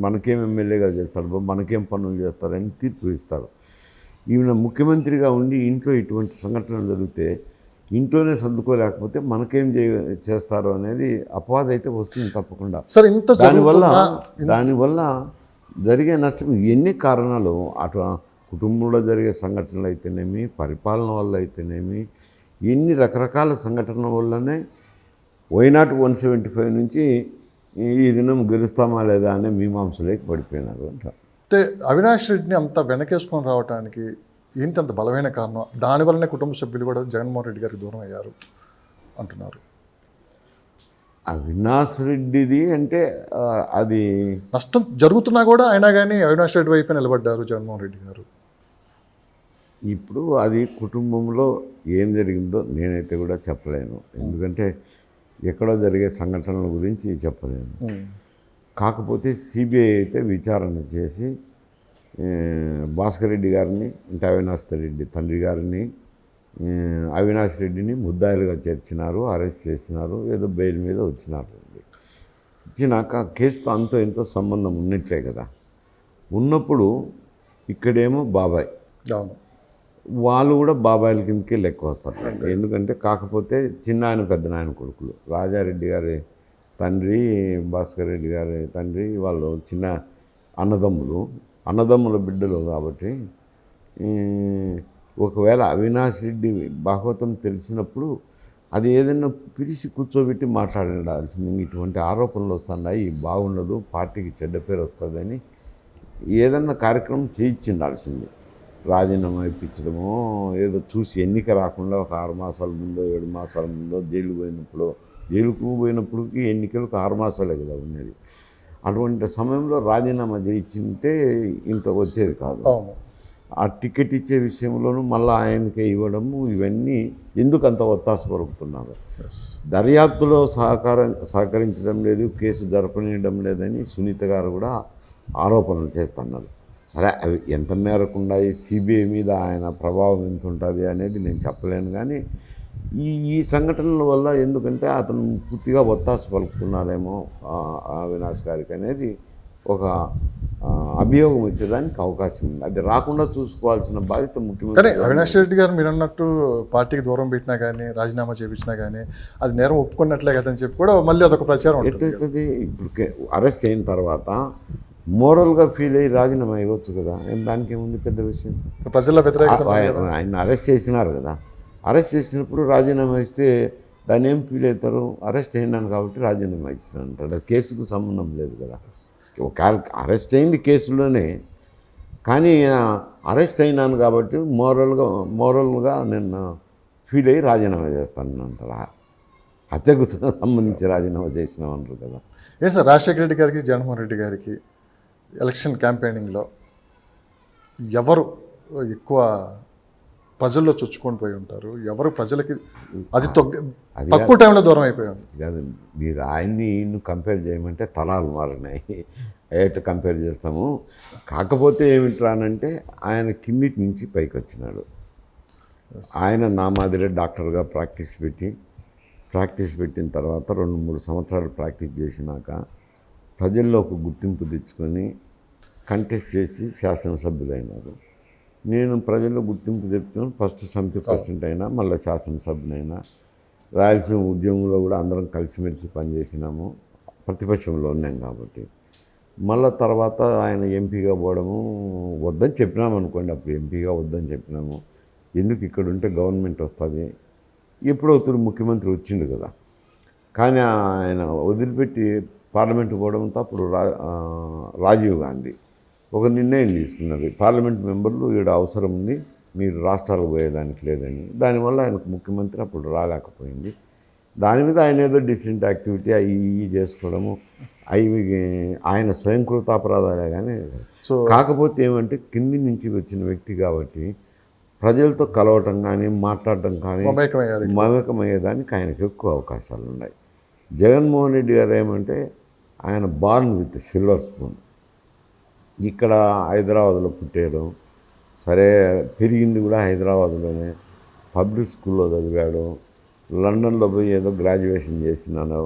మనకేం ఎమ్మెల్యేగా చేస్తారు, మనకేం పనులు చేస్తారని తీర్పు ఇస్తారు. ఈయన ముఖ్యమంత్రిగా ఉండి ఇంట్లో ఇటువంటి సంఘటనలు జరిగితే ఇంట్లోనే సర్దుకోలేకపోతే మనకేం చేస్తారు అనేది అపవాదం అయితే వస్తుంది తప్పకుండా. దానివల్ల జరిగే నష్టం ఎన్ని కారణాలు, అటు కుటుంబంలో జరిగే సంఘటనలు అయితేనేమి, పరిపాలన వల్ల అయితేనేమి, ఎన్ని రకరకాల సంఘటనల వల్లనే వైనాట్ 175 నుంచి ఈ దినం గెలుస్తామా లేదా అనే మీమాంసలోకి పడిపోయినారు అంట. అంటే అవినాష్ రెడ్డిని అంత వెనకేసుకొని రావడానికి ఏంటి అంత బలమైన కారణం? దానివల్లనే కుటుంబ సభ్యులు కూడా జగన్మోహన్ రెడ్డి గారికి దూరం అయ్యారు అంటున్నారు. అవినాష్ రెడ్డిది అంటే అది నష్టం జరుగుతున్నా కూడా అయినా కానీ అవినాష్ రెడ్డి వైపు నిలబడ్డారు జగన్మోహన్ రెడ్డి గారు. ఇప్పుడు అది కుటుంబంలో ఏం జరిగిందో నేనైతే కూడా చెప్పలేను, ఎందుకంటే ఎక్కడో జరిగే సంఘటనల గురించి చెప్పలేను. కాకపోతే సిబిఐ అయితే విచారణ చేసి భాస్కర్ రెడ్డి గారిని, అంటే అవినాష్ రెడ్డి తండ్రి గారిని, అవినాష్ రెడ్డిని ముద్దాయిలుగా చేర్చినారు, అరెస్ట్ చేసినారు, ఏదో బెయిల్ మీద వచ్చినారు. ఇచ్చినాక కేసుతో అంతో ఎంతో సంబంధం ఉన్నట్లే కదా. ఉన్నప్పుడు ఇక్కడేమో బాబాయ్, వాళ్ళు కూడా బాబాయిల కిందకే లెక్క వస్తారు. ఎందుకంటే కాకపోతే చిన్న ఆయన పెద్ద నాయన కొడుకులు, రాజారెడ్డి గారి తండ్రి, భాస్కర్ రెడ్డి గారి తండ్రి, వాళ్ళు చిన్న అన్నదమ్ముల బిడ్డలు కాబట్టి ఒకవేళ అవినాష్ రెడ్డి భాగవతం తెలిసినప్పుడు అది ఏదైనా పిలిచి కూర్చోబెట్టి మాట్లాడాల్సింది. ఇటువంటి ఆరోపణలు వస్తున్నాయి, బాగుండదు, పార్టీకి చెడ్డ పేరు వస్తుందని ఏదన్నా కార్యక్రమం చేయించిండాల్సింది. రాజీనామా ఇప్పించడమో ఏదో చూసి ఎన్నిక రాకుండా ఒక 6 మాసాల ముందో 7 మాసాల ముందో జైలుకు పోయినప్పటికి ఎన్నికలకు 6 మాసాలే కదా ఉన్నది. అటువంటి సమయంలో రాజీనామా చేయించింటే ఇంత వచ్చేది కాదు. ఆ టికెట్ ఇచ్చే విషయంలోనూ మళ్ళీ ఆయనకే ఇవ్వడము, ఇవన్నీ ఎందుకు అంత ఒత్తాస పలుకుతున్నారు? దర్యాప్తులో సహకరించడం లేదు, కేసు జరపనీయడం లేదని సునీత గారు కూడా ఆరోపణలు చేస్తున్నారు. సరే అవి ఎంత మేరకు ఉన్నాయి, సిబిఐ మీద ఆయన ప్రభావం ఎంత ఉంటుంది అనేది నేను చెప్పలేను. కానీ ఈ సంఘటనల వల్ల ఎందుకంటే అతను పూర్తిగా ఒత్తాసు పలుకుతున్నారేమో అవినాష్ గారికి అనేది ఒక అభియోగం వచ్చేదానికి అవకాశం ఉంది. అది రాకుండా చూసుకోవాల్సిన బాధ్యత కానీ ముఖ్యమంత్రి. అవినాష్ రెడ్డి గారు మీరు అన్నట్టు పార్టీకి దూరం పెట్టినా కానీ రాజీనామా చేయించినా కానీ అది నేరం ఒప్పుకున్నట్లే కదని చెప్పి కూడా మళ్ళీ అదొక ప్రచారం ఉంటుంది. ఎట్లయితుంది ఇప్పుడు అరెస్ట్ అయిన తర్వాత మోరల్గా ఫీల్ అయ్యి రాజీనామా ఇవ్వచ్చు కదా, దానికి ఏముంది పెద్ద విషయం. ప్రజల్లో వ్యతిరేకత ఆయన అరెస్ట్ చేసినారు కదా, అరెస్ట్ చేసినప్పుడు రాజీనామా ఇస్తే దాన్ని ఏం ఫీల్ అవుతారు, అరెస్ట్ అయినాను కాబట్టి రాజీనామా ఇచ్చినాను అంటారు. అది కేసుకు సంబంధం లేదు కదా. ఒక అరెస్ట్ అయింది కేసులోనే, కానీ అరెస్ట్ అయినాను కాబట్టి మోరల్గా నేను ఫీల్ అయ్యి రాజీనామా చేస్తాను అంటారు. హత్యకు సంబంధించి రాజీనామా చేసినామంటారు కదా. ఏంటి సార్ రాజశేఖర రెడ్డి గారికి జగన్మోహన్ రెడ్డి గారికి ఎలక్షన్ క్యాంపెయినింగ్లో ఎవరు ఎక్కువ ప్రజల్లో చొచ్చుకొని పోయి ఉంటారు, ఎవరు ప్రజలకి అది తక్కువ టైంలో దూరం అయిపోయారు? కాదు, మీరు ఆయన్ని కంపేర్ చేయమంటే తలాలు మారినాయి, ఎటు కంపేర్ చేస్తాము. కాకపోతే ఏమిట్రానంటే ఆయన కింది నుంచి పైకి వచ్చినాడు. ఆయన నా మాదిరే డాక్టర్గా ప్రాక్టీస్ పెట్టిన తర్వాత 2-3 సంవత్సరాలు ప్రాక్టీస్ చేసినాక ప్రజల్లో ఒక గుర్తింపు తెచ్చుకొని కంటెస్ట్ చేసి శాసనసభ్యులైనారు. నేను ప్రజల్లో గుర్తింపు తెచ్చుకొని ఫస్ట్ సమితి ప్రెసిడెంట్ అయినా, మళ్ళీ శాసనసభ్యునైనా. రాయలసీమ ఉద్యమంలో కూడా అందరం కలిసిమెలిసి పనిచేసినాము, ప్రతిపక్షంలో ఉన్నాం కాబట్టి. మళ్ళీ తర్వాత ఆయన ఎంపీగా పోవడము వద్దని చెప్పినాము అనుకోండి. అప్పుడు ఎంపీగా వద్దని చెప్పినాము. ఎందుకు ఇక్కడ ఉంటే గవర్నమెంట్ వస్తుంది, ఎప్పుడో ముఖ్యమంత్రి వచ్చిండు కదా. కానీ ఆయన వదిలిపెట్టి పార్లమెంటు పోవడంతో అప్పుడు రాజీవ్ గాంధీ ఒక నిర్ణయం తీసుకున్నారు, పార్లమెంట్ మెంబర్లు ఈడ అవసరం ఉంది, మీరు రాష్ట్రాలకు పోయేదానికి లేదని. దానివల్ల ఆయనకు ముఖ్యమంత్రి అప్పుడు రాలేకపోయింది. దాని మీద ఆయన ఏదో డిసెంట్ యాక్టివిటీ అవి చేసుకోవడము అవి ఆయన స్వయంకృతాపరాధాలే. కానీ కాకపోతే ఏమంటే కింది నుంచి వచ్చిన వ్యక్తి కాబట్టి ప్రజలతో కలవటం కానీ మాట్లాడటం కానీ మమేకమయ్యేదానికి ఆయనకు ఎక్కువ అవకాశాలు ఉన్నాయి. జగన్మోహన్ రెడ్డి గారు ఏమంటే ఆయన బార్న్ విత్ సిల్వర్ స్పూన్. ఇక్కడ హైదరాబాద్లో పుట్టాడు, సరే పెరిగింది కూడా హైదరాబాద్లోనే, పబ్లిక్ స్కూల్లో చదివాడు, లండన్లో పోయి ఏదో గ్రాడ్యుయేషన్ చేసినాను,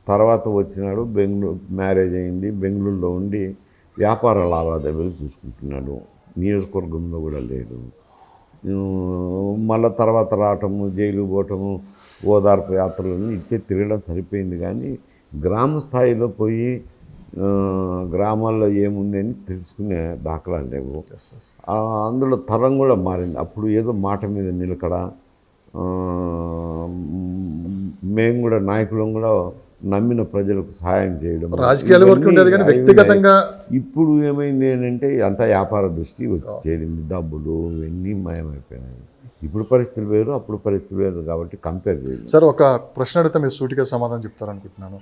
తర్వాత వచ్చినాడు, బెంగళూరు మ్యారేజ్ అయింది, బెంగళూరులో ఉండి వ్యాపార లావాదేవీలు చూసుకుంటున్నాడు, నియోజకవర్గంలో కూడా లేదు. మళ్ళీ తర్వాత రావటము, జైలు పోవటము, ఓదార్పు యాత్రలను ఇట్టే తిరగడం సరిపోయింది. కానీ గ్రామ స్థాయిలో పోయి గ్రామాల్లో ఏముంది అని తెలుసుకునే దాఖలాలు లేవు. అందులో తరం కూడా మారింది. అప్పుడు ఏదో మాట మీద నిలకడ, మేము కూడా నాయకులం కూడా నమ్మిన ప్రజలకు సహాయం చేయడం, రాజకీయాల వరకు ఉండేది కానీ వ్యక్తిగతంగా. ఇప్పుడు ఏమైంది అంటే అంతా వ్యాపార దృష్టి వచ్చి చేరింది, డబ్బులు ఇవన్నీ మాయమైపోయినాయి. ఇప్పుడు పరిస్థితులు వేరు, అప్పుడు పరిస్థితులు వేరు కాబట్టి కంపేర్ చేయాలి. సార్ ఒక ప్రశ్న అడిగితే మీరు సూటిగా సమాధానం చెప్తారనుకుంటున్నాను.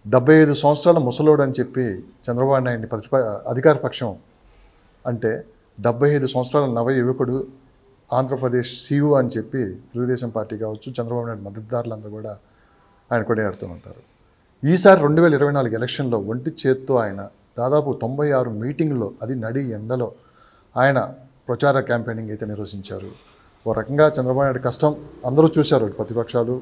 75 సంవత్సరాల ముసలోడు అని చెప్పి చంద్రబాబు నాయుడిని అధికార పక్షం అంటే 75 సంవత్సరాల నవ యువకుడు ఆంధ్రప్రదేశ్ సీఈఓ అని చెప్పి తెలుగుదేశం పార్టీ కావచ్చు, చంద్రబాబు నాయుడు మద్దతుదారులందరూ కూడా ఆయన కొనియాడుతూ ఉంటారు. ఈసారి 2024 ఎలక్షన్లో ఒంటి చేత్తో ఆయన దాదాపు 96 మీటింగ్లో, అది నడి ఎండలో ఆయన ప్రచార క్యాంపెయినింగ్ అయితే నిర్వహించారు. ఓ రకంగా చంద్రబాబు నాయుడు కష్టం అందరూ చూశారు, ప్రతిపక్షాలు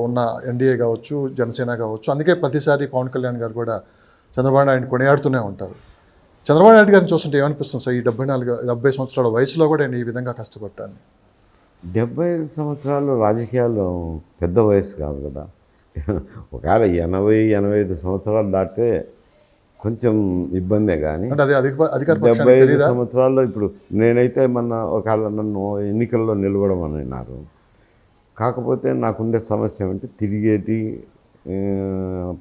ఉన్న ఎన్డీఏ కావచ్చు, జనసేన కావచ్చు. అందుకే ప్రతిసారి పవన్ కళ్యాణ్ గారు కూడా చంద్రబాబు నాయుడిని కొనియాడుతూనే ఉంటారు. చంద్రబాబు నాయుడు గారిని చూస్తుంటే ఏమనిపిస్తుంది సార్, ఈ 70 సంవత్సరాల వయసులో కూడా నేను ఈ విధంగా కష్టపడ్డాను? 75 సంవత్సరాలు రాజకీయాల్లో పెద్ద వయసు కాదు కదా. ఒకవేళ 80-85 సంవత్సరాలు దాటితే కొంచెం ఇబ్బందే. కానీ అంటే అది అధికార 75 సంవత్సరాల్లో ఇప్పుడు నేనైతే ఒకవేళ నన్ను ఎన్నికల్లో నిలబడమని అన్నారు. కాకపోతే నాకుండే సమస్య ఏమంటే తిరిగేటి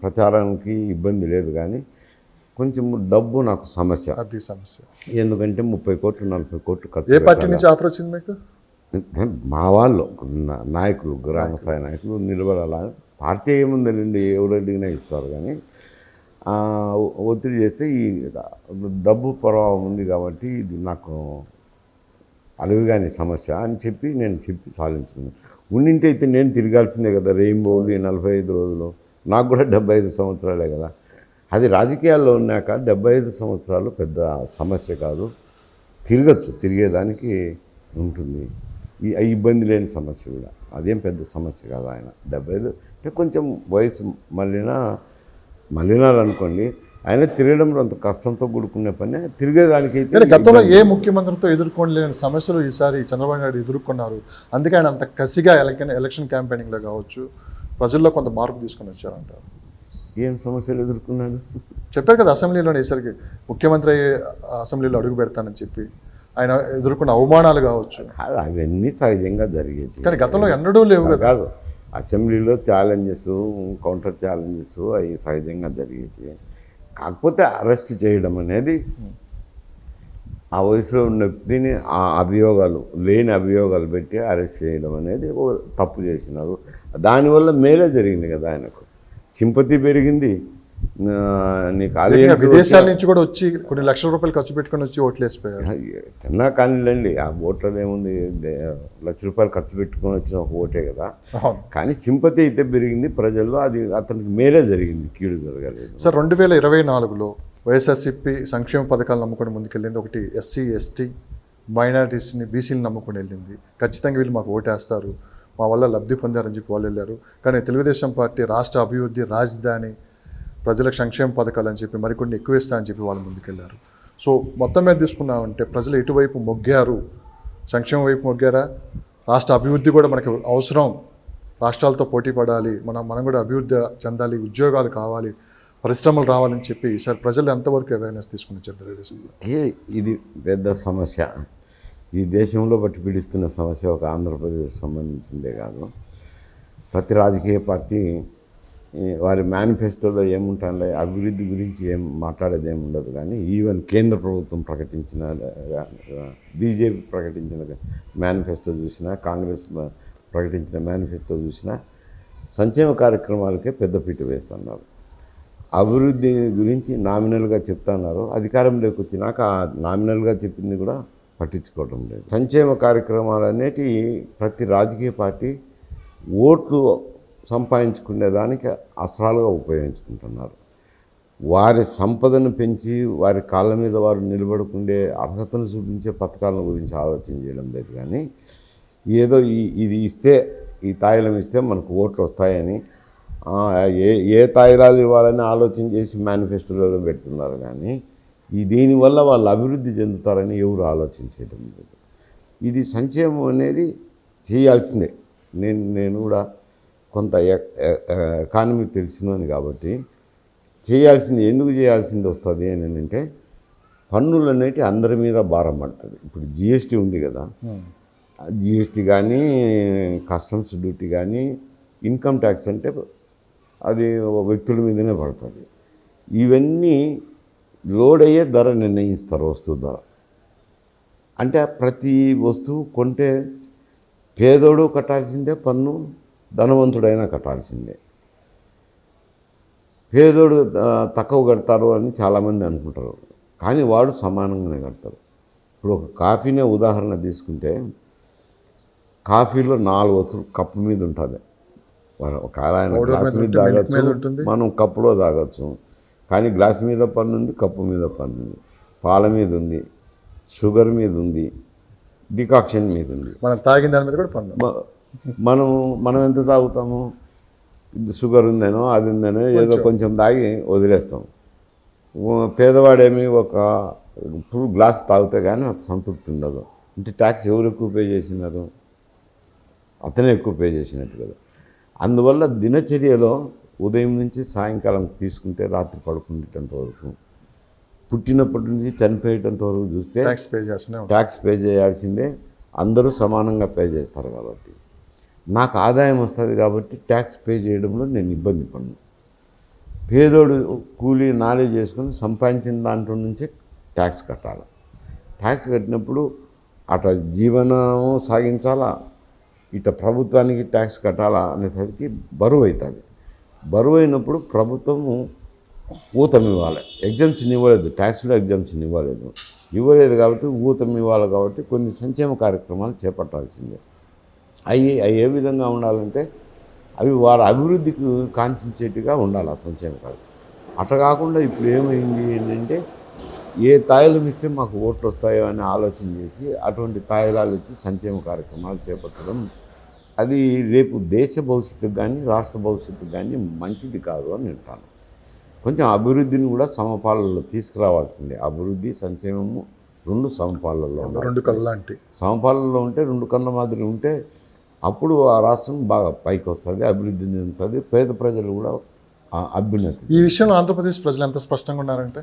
ప్రచారానికి ఇబ్బంది లేదు, కానీ కొంచెం డబ్బు నాకు సమస్య. అది సమస్య ఎందుకంటే 30 కోట్లు 40 కోట్లు ఖర్చు. ఏ పార్టీ నుంచి ఆఫర్ వచ్చింది మీకు? మా వాళ్ళు నాయకులు, గ్రామ స్థాయి నాయకులు నిలబడాల. పార్టీ ఏముందండి, ఎవరు అడిగినా ఇస్తారు. కానీ ఒత్తిడి చేస్తే ఈ డబ్బు ప్రభావం ఉంది కాబట్టి ఇది నాకు అలవిగాని సమస్య అని చెప్పి నేను సాధించుకున్నాను. ఉండింటే అయితే నేను తిరగాల్సిందే కదా, రెయిన్బోలు 45 రోజులు. నాకు కూడా 75 సంవత్సరాలే కదా. అది రాజకీయాల్లో ఉన్నాక 75 సంవత్సరాలు పెద్ద సమస్య కాదు, తిరగచ్చు, తిరిగేదానికి ఉంటుంది. ఈ ఇబ్బంది లేని సమస్య కూడా అదేం పెద్ద సమస్య కాదు. ఆయన 75 అంటే కొంచెం వయసు మళ్ళినారు అనుకోండి, ఆయన తిరగడంలో అంత కష్టంతో కూడుకునే పని, తిరిగేదానికైతే. కానీ గతంలో ఏ ముఖ్యమంత్రితో ఎదుర్కోలేని సమస్యలు ఈసారి చంద్రబాబు నాయుడు ఎదుర్కొన్నారు. అందుకే ఆయన అంత కసిగా ఎలక్షన్ క్యాంపెయినింగ్లో కావచ్చు ప్రజల్లో కొంత మార్పు తీసుకొని వచ్చారంటారు. ఏం సమస్యలు ఎదుర్కొన్నాడు చెప్పారు కదా, అసెంబ్లీలో ఈసారికి ముఖ్యమంత్రి అసెంబ్లీలో అడుగు పెడతానని చెప్పి ఆయన ఎదుర్కొన్న అవమానాలు కావచ్చు. అవన్నీ సహజంగా జరిగేవి, కానీ గతంలో ఎన్నడూ లేవు కదా. కాదు, అసెంబ్లీలో ఛాలెంజెస్, కౌంటర్ ఛాలెంజెస్ అవి సహజంగా జరిగేవి. కాకపోతే అరెస్ట్ చేయడం అనేది ఆ వయసులో ఉన్న వ్యక్తిని ఆ లేని అభియోగాలు పెట్టి అరెస్ట్ చేయడం అనేది తప్పు చేసినారు. దానివల్ల మేలే జరిగింది కదా, ఆయనకు సింపతి పెరిగింది. నీకు విదేశాల నుంచి కూడా వచ్చి కొన్ని లక్షల రూపాయలు ఖర్చు పెట్టుకొని వచ్చి ఓట్లు వేసిపోయారు. చిన్న కానీలండి, ఆ ఓట్లది ఏముంది, ₹1,00,000 ఖర్చు పెట్టుకొని వచ్చిన ఒక ఓటే కదా. కానీ సింపతి అయితే పెరిగింది ప్రజల్లో, అది అతనికి మేలే జరిగింది, కీడు జరగలేదు. సార్ 2024లో వైఎస్ఆర్సీపీ సంక్షేమ పథకాలు నమ్ముకొని ముందుకెళ్ళింది. ఒకటి ఎస్సీ, ఎస్టీ, మైనారిటీస్ని, బీసీని నమ్ముకొని వెళ్ళింది. ఖచ్చితంగా వీళ్ళు మాకు ఓటేస్తారు, మా వల్ల లబ్ధి పొందారని చెప్పి వాళ్ళు వెళ్ళారు. కానీ తెలుగుదేశం పార్టీ రాష్ట్ర అభివృద్ధి, రాజధాని, ప్రజలకు సంక్షేమ పథకాలు అని చెప్పి మరికొన్ని ఎక్కువ ఇస్తా అని చెప్పి వాళ్ళు ముందుకెళ్ళారు. సో మొత్తం మీద తీసుకున్నామంటే ప్రజలు ఎటువైపు మొగ్గారు? సంక్షేమం వైపు మొగ్గారా? రాష్ట్ర అభివృద్ధి కూడా మనకు అవసరం, రాష్ట్రాలతో పోటీ పడాలి, మనం కూడా అభివృద్ధి చెందాలి, ఉద్యోగాలు కావాలి, పరిశ్రమలు రావాలని చెప్పి ఈసారి ప్రజలు ఎంతవరకు అవేర్నెస్ తీసుకుని వచ్చారు తెలుగుదేశంలో? ఇది పెద్ద సమస్య, ఈ దేశంలో బట్టి పీడిస్తున్న సమస్య ఒక ఆంధ్రప్రదేశ్ సంబంధించిందే కాదు. ప్రతి రాజకీయ పార్టీ వారి మేనిఫెస్టోలో ఏముంటాంలే, అభివృద్ధి గురించి ఏం మాట్లాడేది ఏమి ఉండదు. కానీ ఈవెన్ కేంద్ర ప్రభుత్వం ప్రకటించిన, బీజేపీ ప్రకటించిన మేనిఫెస్టో చూసినా, కాంగ్రెస్ ప్రకటించిన మేనిఫెస్టో చూసినా సంక్షేమ కార్యక్రమాలకే పెద్దపీట వేస్తున్నారు. అభివృద్ధి గురించి నామినల్గా చెప్తున్నారు. అధికారంలోకి వచ్చినాక నామినల్గా చెప్పింది కూడా పట్టించుకోవడం లేదు. సంక్షేమ కార్యక్రమాలు అనేటివి ప్రతి రాజకీయ పార్టీ ఓట్లు సంపాదించుకునేదానికి అస్త్రాలుగా ఉపయోగించుకుంటున్నారు. వారి సంపదను పెంచి వారి కాళ్ళ మీద వారు నిలబడుకుండే అర్హతను చూపించే పథకాల గురించి ఆలోచన చేయడం లేదు. కానీ ఏదో ఇది ఇస్తే, ఈ తాయిలం ఇస్తే మనకు ఓట్లు వస్తాయని, ఏ తాయిలాలు ఇవ్వాలని ఆలోచన చేసి మేనిఫెస్టోలో పెడుతున్నారు. కానీ దీనివల్ల వాళ్ళు అభివృద్ధి చెందుతారని ఎవరు ఆలోచించడం లేదు. ఇది సంక్షేమం అనేది చేయాల్సిందే. నేను కూడా కొంత ఎకానమీ తెలిసినని కాబట్టి చేయాల్సింది, ఎందుకు చేయాల్సింది వస్తుంది అని అంటే, పన్నులు అనేవి అందరి మీద భారం పడుతుంది. ఇప్పుడు జిఎస్టీ ఉంది కదా, జిఎస్టీ కానీ, కస్టమ్స్ డ్యూటీ కానీ, ఇన్కమ్ ట్యాక్స్ అంటే అది వ్యక్తుల మీదనే పడుతుంది. ఇవన్నీ లోడ్ అయ్యే ధర నిర్ణయిస్తారు, వస్తువు ధర. అంటే ప్రతి వస్తువు కొంటే పేదోడు కట్టాల్సిందే పన్ను, ధనవంతుడైనా కట్టాల్సిందే. పేదోడు తక్కువ కడతారు అని చాలామంది అనుకుంటారు, కానీ వాడు సమానంగానే కడతారు. ఇప్పుడు ఒక కాఫీనే ఉదాహరణ తీసుకుంటే, కాఫీలో 4 వస్తువులు కప్పు మీద ఉంటుంది. ఒకవేళ ఆయన గ్లాస్ మీద తాగొచ్చు, మనం కప్పులో తాగొచ్చు. కానీ గ్లాస్ మీద పన్ను ఉంది, కప్పు మీద పన్ను ఉంది, పాల మీద ఉంది, షుగర్ మీద ఉంది, డికాక్షన్ మీద ఉంది. మనం తాగిన దాని మీద కూడా పన్ను. మనం ఎంత తాగుతాము? షుగర్ ఉందేనో, అది ఉందేనో, ఏదో కొంచెం తాగి వదిలేస్తాం. పేదవాడేమి ఒక ఫుల్ గ్లాస్ తాగితే కానీ సంతృప్తి ఉండదు. అంటే ట్యాక్స్ ఎవరు ఎక్కువ పే చేసినారు? అతనే ఎక్కువ పే చేసినట్టు కదా. అందువల్ల దినచర్యలో ఉదయం నుంచి సాయంకాలం తీసుకుంటే రాత్రి పడుకునేటంత వరకు, పుట్టినప్పటి నుంచి చనిపోయేటంత వరకు చూస్తే ట్యాక్స్ పే చేయాల్సిందే. అందరూ సమానంగా పే చేస్తారు కాబట్టి నాకు ఆదాయం వస్తుంది కాబట్టి ట్యాక్స్ పే చేయడంలో నేను ఇబ్బంది పడను. పేదోడు కూలీ నాలెడ్జ్ చేసుకొని సంపాదించిన దాంట్లో నుంచే ట్యాక్స్ కట్టాలి. ట్యాక్స్ కట్టినప్పుడు అట జీవనం సాగించాలా, ఇట ప్రభుత్వానికి ట్యాక్స్ కట్టాలా అనేసరికి బరువు అవుతుంది. బరువు అయినప్పుడు ప్రభుత్వము ఊతం ఇవ్వాలి. ఎగ్జామ్షన్ ఇవ్వలేదు, ట్యాక్స్లో ఎగ్జామ్షన్ ఇవ్వలేదు కాబట్టి ఊతం ఇవ్వాలి. కాబట్టి కొన్ని సంక్షేమ కార్యక్రమాలు చేపట్టాల్సిందే. అవి ఏ విధంగా ఉండాలంటే, అవి వారి అభివృద్ధికి కాంక్షించేట్టుగా ఉండాలి. ఆ సంక్షేమ కార్యక్రమం అట్లా కాకుండా ఇప్పుడు ఏమైంది ఏంటంటే ఏ తాయిలం ఇస్తే మాకు ఓట్లు వస్తాయో అని ఆలోచన చేసి అటువంటి తాయిలాలు ఇచ్చి సంక్షేమ కార్యక్రమాలు చేపట్టడం అది రేపు దేశ భవిష్యత్తుకు కానీ రాష్ట్ర భవిష్యత్తుకు కానీ మంచిది కాదు అని అంటాను. కొంచెం అభివృద్ధిని కూడా సమపాలనలో తీసుకురావాల్సిందే. అభివృద్ధి సంక్షేమము రెండు సమపాలనలో రెండు కళ్ళంటి సమపాలనలో ఉంటే రెండు కళ్ళ మాదిరి ఉంటే అప్పుడు ఆ రాష్ట్రం బాగా పైకి వస్తుంది, అభివృద్ధి చెందుతుంది, పేద ప్రజలు కూడా అభ్యున్నతి. ఈ విషయంలో ఆంధ్రప్రదేశ్ ప్రజలు ఎంత స్పష్టంగా ఉన్నారంటే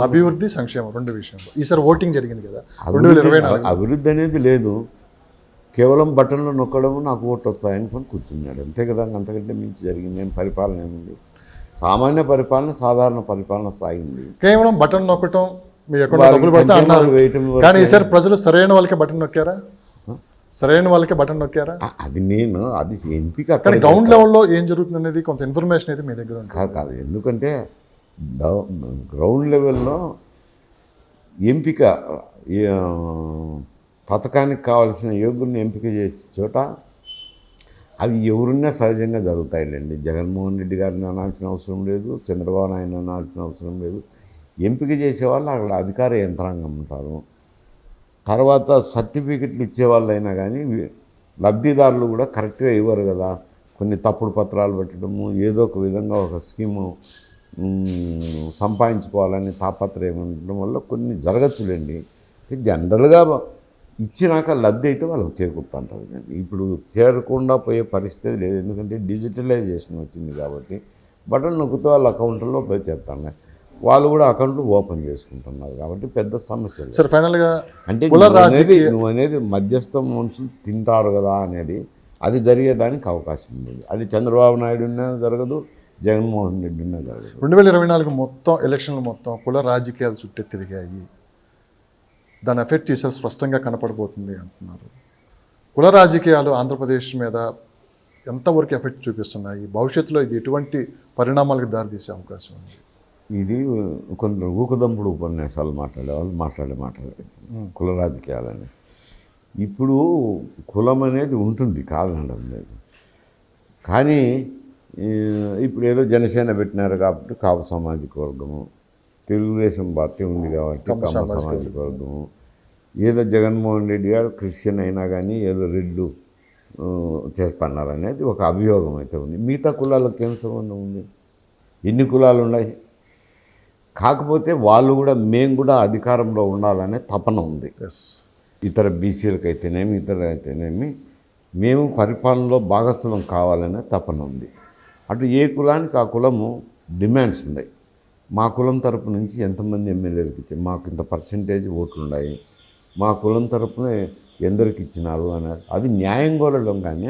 అభివృద్ధి సంక్షేమం రెండు విషయంలో ఈసారి ఓటింగ్ జరిగింది కదా 2024 అభివృద్ధి అనేది లేదు, కేవలం బటన్లో నొక్కడము నాకు ఓట్లు వస్తాయని కొని కూర్చున్నాడు అంతే కదా. అంతకంటే మించి జరిగింది ఏం పరిపాలన ఏముంది? సామాన్య పరిపాలన సాధారణ పరిపాలన సాగింది. కేవలం బటన్ నొక్కటం మీ అకౌంట్లో డబ్బులు పడతా అన్నారు, కానీ ఈసారి ప్రజలు సరైన వాళ్ళకే బటన్ నొక్కారా? సరైన వాళ్ళకే బటన్ నొక్కారా? అది నేను అది ఎంపిక కానీ గ్రౌండ్ లెవెల్లో ఏం జరుగుతుంది అనేది కొంత ఇన్ఫర్మేషన్ అయితే మీ దగ్గర ఉంది. కాదు ఎందుకంటే గ్రౌండ్ లెవెల్లో ఎంపిక పథకానికి కావాల్సిన యోగ్యుల్ని ఎంపిక చేసే చోట అవి ఎవరున్నా సహజంగా జరుగుతాయిలేండి. జగన్మోహన్ రెడ్డి గారిని అనాల్సిన అవసరం లేదు, చంద్రబాబు నాయుడు అనాల్సిన అవసరం లేదు. ఎంపిక చేసేవాళ్ళు అక్కడ అధికార యంత్రాంగం ఉంటారు. తర్వాత సర్టిఫికెట్లు ఇచ్చేవాళ్ళైనా కానీ లబ్ధిదారులు కూడా కరెక్ట్గా ఇవ్వరు కదా. కొన్ని తప్పుడు పత్రాలు పెట్టడము, ఏదో ఒక విధంగా ఒక స్కీము సంపాదించుకోవాలని తాపత్రయం ఉండడం వల్ల కొన్ని జరగచ్చులేండి. జనరల్గా ఇచ్చినాక లబ్ధి అయితే వాళ్ళకి చేకూరుతుంటుంది. కానీ ఇప్పుడు చేరకుండా పోయే పరిస్థితి లేదు, ఎందుకంటే డిజిటలైజేషన్ వచ్చింది కాబట్టి బటన్ నొక్కుతూ వాళ్ళ అకౌంట్లో పోయి చేస్తాను. వాళ్ళు కూడా అకౌంట్లు ఓపెన్ చేసుకుంటున్నారు కాబట్టి పెద్ద సమస్య లేదు. సరే ఫైనల్గా అంటే నువ్వు అనేది మధ్యస్థం మనుషులు తింటారు కదా అనేది అది జరిగేదానికి అవకాశం ఉంది. అది చంద్రబాబు నాయుడు ఉన్నా జరగదు, జగన్మోహన్ రెడ్డి ఉన్నా జరగదు. 2024 మొత్తం ఎలక్షన్లు మొత్తం కుల రాజకీయాలు చుట్టే తిరిగాయి. దాని ఎఫెక్ట్ ఈసారి స్పష్టంగా కనపడబోతుంది అంటున్నారు. కుల రాజకీయాలు ఆంధ్రప్రదేశ్ మీద ఎంతవరకు ఎఫెక్ట్ చూపిస్తున్నాయి? భవిష్యత్తులో ఇది ఎటువంటి పరిణామాలకు దారితీసే అవకాశం ఉంది? ఇది కొందరు ఊకదంపుడు ఉపన్యాసాలు మాట్లాడేది కుల రాజకీయాలని. ఇప్పుడు కులం అనేది ఉంటుంది కాదనడం లేదు, కానీ ఇప్పుడు ఏదో జనసేన పెట్టినారు కాబట్టి కాపు సామాజిక వర్గము, తెలుగుదేశం పార్టీ ఉంది కాబట్టి కమ్మ సామాజిక వర్గము, ఏదో జగన్మోహన్ రెడ్డి గారు క్రిస్టియన్ అయినా కానీ ఏదో రెడ్లు చేస్తున్నారు అనేది ఒక అభియోగం అయితే ఉంది. మిగతా కులాలకు ఏం సంబంధం ఉంది? ఎన్ని కులాలు ఉన్నాయి? కాకపోతే వాళ్ళు కూడా మేము కూడా అధికారంలో ఉండాలనే తపన ఉంది. ఇతర బీసీలకు అయితేనేమి ఇతర అయితేనేమి మేము పరిపాలనలో భాగస్థులం కావాలనే తపన ఉంది. అటు ఏ కులానికి ఆ కులము డిమాండ్స్ ఉన్నాయి. మా కులం తరపు నుంచి ఎంతమంది ఎమ్మెల్యేలకు ఇచ్చారు, మాకు ఇంత పర్సంటేజ్ ఓట్లు ఉన్నాయి, మా కులం తరపున ఎందరికి ఇచ్చినారు అన్నారు. అది న్యాయం కోరడం కానీ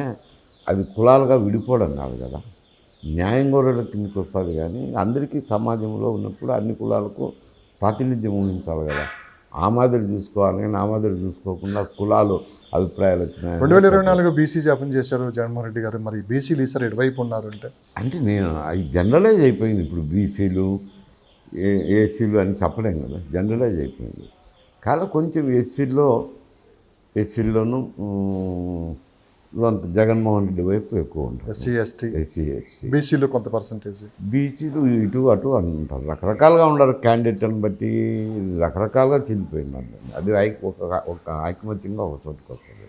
అది కులాలుగా విడిపోవడం కాదు కదా. న్యాయం కోరడం కిందకి వస్తుంది, కానీ అందరికీ సమాజంలో ఉన్నప్పుడు అన్ని కులాలకు ప్రాతినిధ్యం ఊహించాలి కదా. ఆ మాదిరి చూసుకోవాలి, కానీ ఆ మాదిరి చూసుకోకుండా కులాలు అభిప్రాయాలు వచ్చినాయి. 2024 బీసీ జాపం చేశారు జగన్మోహన్ రెడ్డి గారు, మరి బీసీలు ఈసారి ఎటువైపు ఉన్నారు అంటే నేను అది జనరలైజ్ అయిపోయింది. ఇప్పుడు బీసీలు ఏసీలు అని చెప్పలేం కదా, జనరలైజ్ అయిపోయింది. కానీ కొంచెం ఎస్సీల్లోనూ అంత జగన్మోహన్ రెడ్డి వైపు ఎక్కువ ఉంటుంది. ఎస్సీ బీసీలు కొంత పర్సంటేజ్, బీసీలు ఇటు అటు అంటారు, రకరకాలుగా ఉండరు. క్యాండిడేట్ని బట్టి రకరకాలుగా చెల్లిపోయింది. అది ఒక ఐకమత్యంగా ఒక చోటుకు వస్తుంది.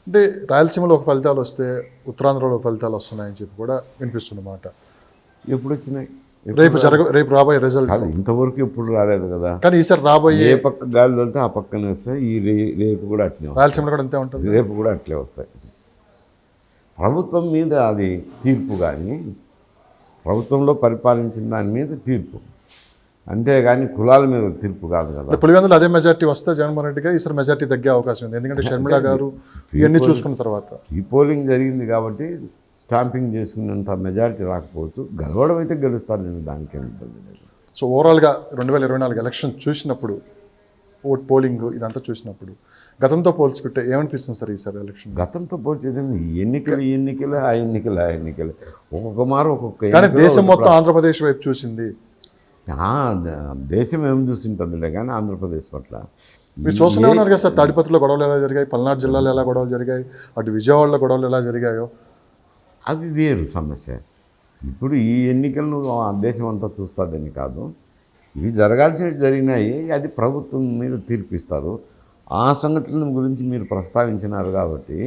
అంటే రాయలసీమలో ఒక ఫలితాలు వస్తే ఉత్తరాంధ్రలో ఫలితాలు వస్తున్నాయని చెప్పి కూడా వినిపిస్తున్నమాట. ఎప్పుడు వచ్చినాయి? రేపు రాబోయే రిజల్ట్ అది ఇంతవరకు ఎప్పుడు రాలేదు కదా. కానీ ఈసారి రాబోయే ఏ పక్క గాలి వెళ్తే ఆ పక్కనే వస్తాయి. రేపు కూడా అట్లే, రాయలసీమలో కూడా అంతే ఉంటుంది, రేపు కూడా అట్లే వస్తాయి. ప్రభుత్వం మీద అది తీర్పు, కానీ ప్రభుత్వంలో పరిపాలించిన దాని మీద తీర్పు, అంతేగాని కులాల మీద తీర్పు కాదు కదా. పులివెందులు అదే మెజార్టీ వస్తే జగన్మోహన్ రెడ్డి గారు ఈసారి మెజార్టీ తగ్గే అవకాశం ఉంది, ఎందుకంటే షర్మిల గారు ఇవన్నీ చూసుకున్న తర్వాత ఈ పోలింగ్ జరిగింది కాబట్టి స్టాంపింగ్ చేసుకున్నంత మెజారిటీ రాకపోవచ్చు, గెలవడం అయితే గెలుస్తారు, నేను దానికేం ఇబ్బంది లేదు. సో ఓవరాల్గా 2024 ఎలక్షన్ చూసినప్పుడు, ఓట్ పోలింగ్ ఇదంతా చూసినప్పుడు గతంతో పోల్చుకుంటే ఏమనిపిస్తుంది సార్ ఈసారి ఎలక్షన్? గతంతో పోల్చేది ఎన్నికలు ఆ ఎన్నికలు ఒక్కొక్క మారు ఒక్కొక్క. కానీ దేశం మొత్తం ఆంధ్రప్రదేశ్ వైపు చూసింది. దేశం ఏం చూసింటుందిలే కానీ ఆంధ్రప్రదేశ్ పట్ల మీరు చూస్తూనే ఉన్నారు కదా సార్. తాడిపత్రిలో గొడవలు ఎలా జరిగాయి, పల్నాడు జిల్లాలో ఎలా గొడవలు జరిగాయి, అటు విజయవాడలో గొడవలు ఎలా జరిగాయో అవి వేరు సమస్య. ఇప్పుడు ఈ ఎన్నికలను దేశం అంతా చూస్తుందని కాదు, ఇవి జరగాల్సినవి జరిగినాయి, అది ప్రభుత్వం మీద తీర్పిస్తారు. ఆ సంఘటనల గురించి మీరు ప్రస్తావించినారు కాబట్టి,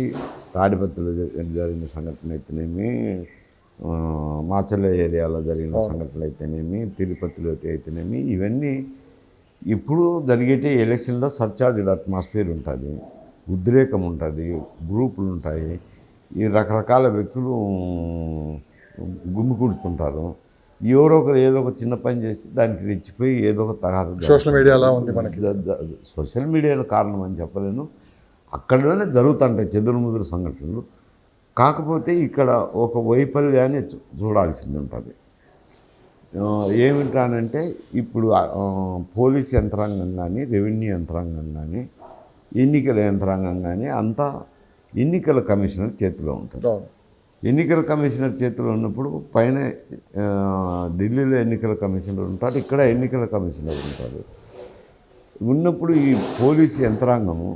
తాడిపత్రిలో జరిగిన సంఘటన అయితేనేమి, మాచల్ల ఏరియాలో జరిగిన సంఘటనలు అయితేనేమి, తిరుపతిలో అయితేనేమి, ఇవన్నీ ఇప్పుడు జరిగేటి ఎలక్షన్లో సర్చార్జ్డ్ అట్మాస్ఫియర్ ఉంటుంది, ఉద్రేకం ఉంటుంది, గ్రూపులు ఉంటాయి, ఈ రకరకాల వ్యక్తులు గుమికూడుతుంటారు. ఎవరో ఒకరు ఏదో ఒక చిన్న పని చేస్తే దానికి రెచ్చిపోయి ఏదో ఒక తగాదు. సోషల్ మీడియా అలా ఉంది మనకి. సోషల్ మీడియాలో కారణం అని చెప్పలేను, అక్కడలోనే జరుగుతుంటాయి చెదురుముదురు సంఘటనలు. కాకపోతే ఇక్కడ ఒక వైఫల్యాన్ని చూడాల్సింది ఉంటుంది. ఏమిటానంటే ఇప్పుడు పోలీస్ యంత్రాంగం కానీ, రెవెన్యూ యంత్రాంగం కానీ, ఎన్నికల యంత్రాంగం కానీ అంతా ఎన్నికల కమిషనర్ చేతిలో ఉంటుంది. ఎన్నికల కమిషనర్ చేతిలో ఉన్నప్పుడు పైన ఢిల్లీలో ఎన్నికల కమిషనర్ ఉంటాడు, ఇక్కడ ఎన్నికల కమిషనర్ ఉంటాడు. ఉన్నప్పుడు ఈ పోలీసు యంత్రాంగము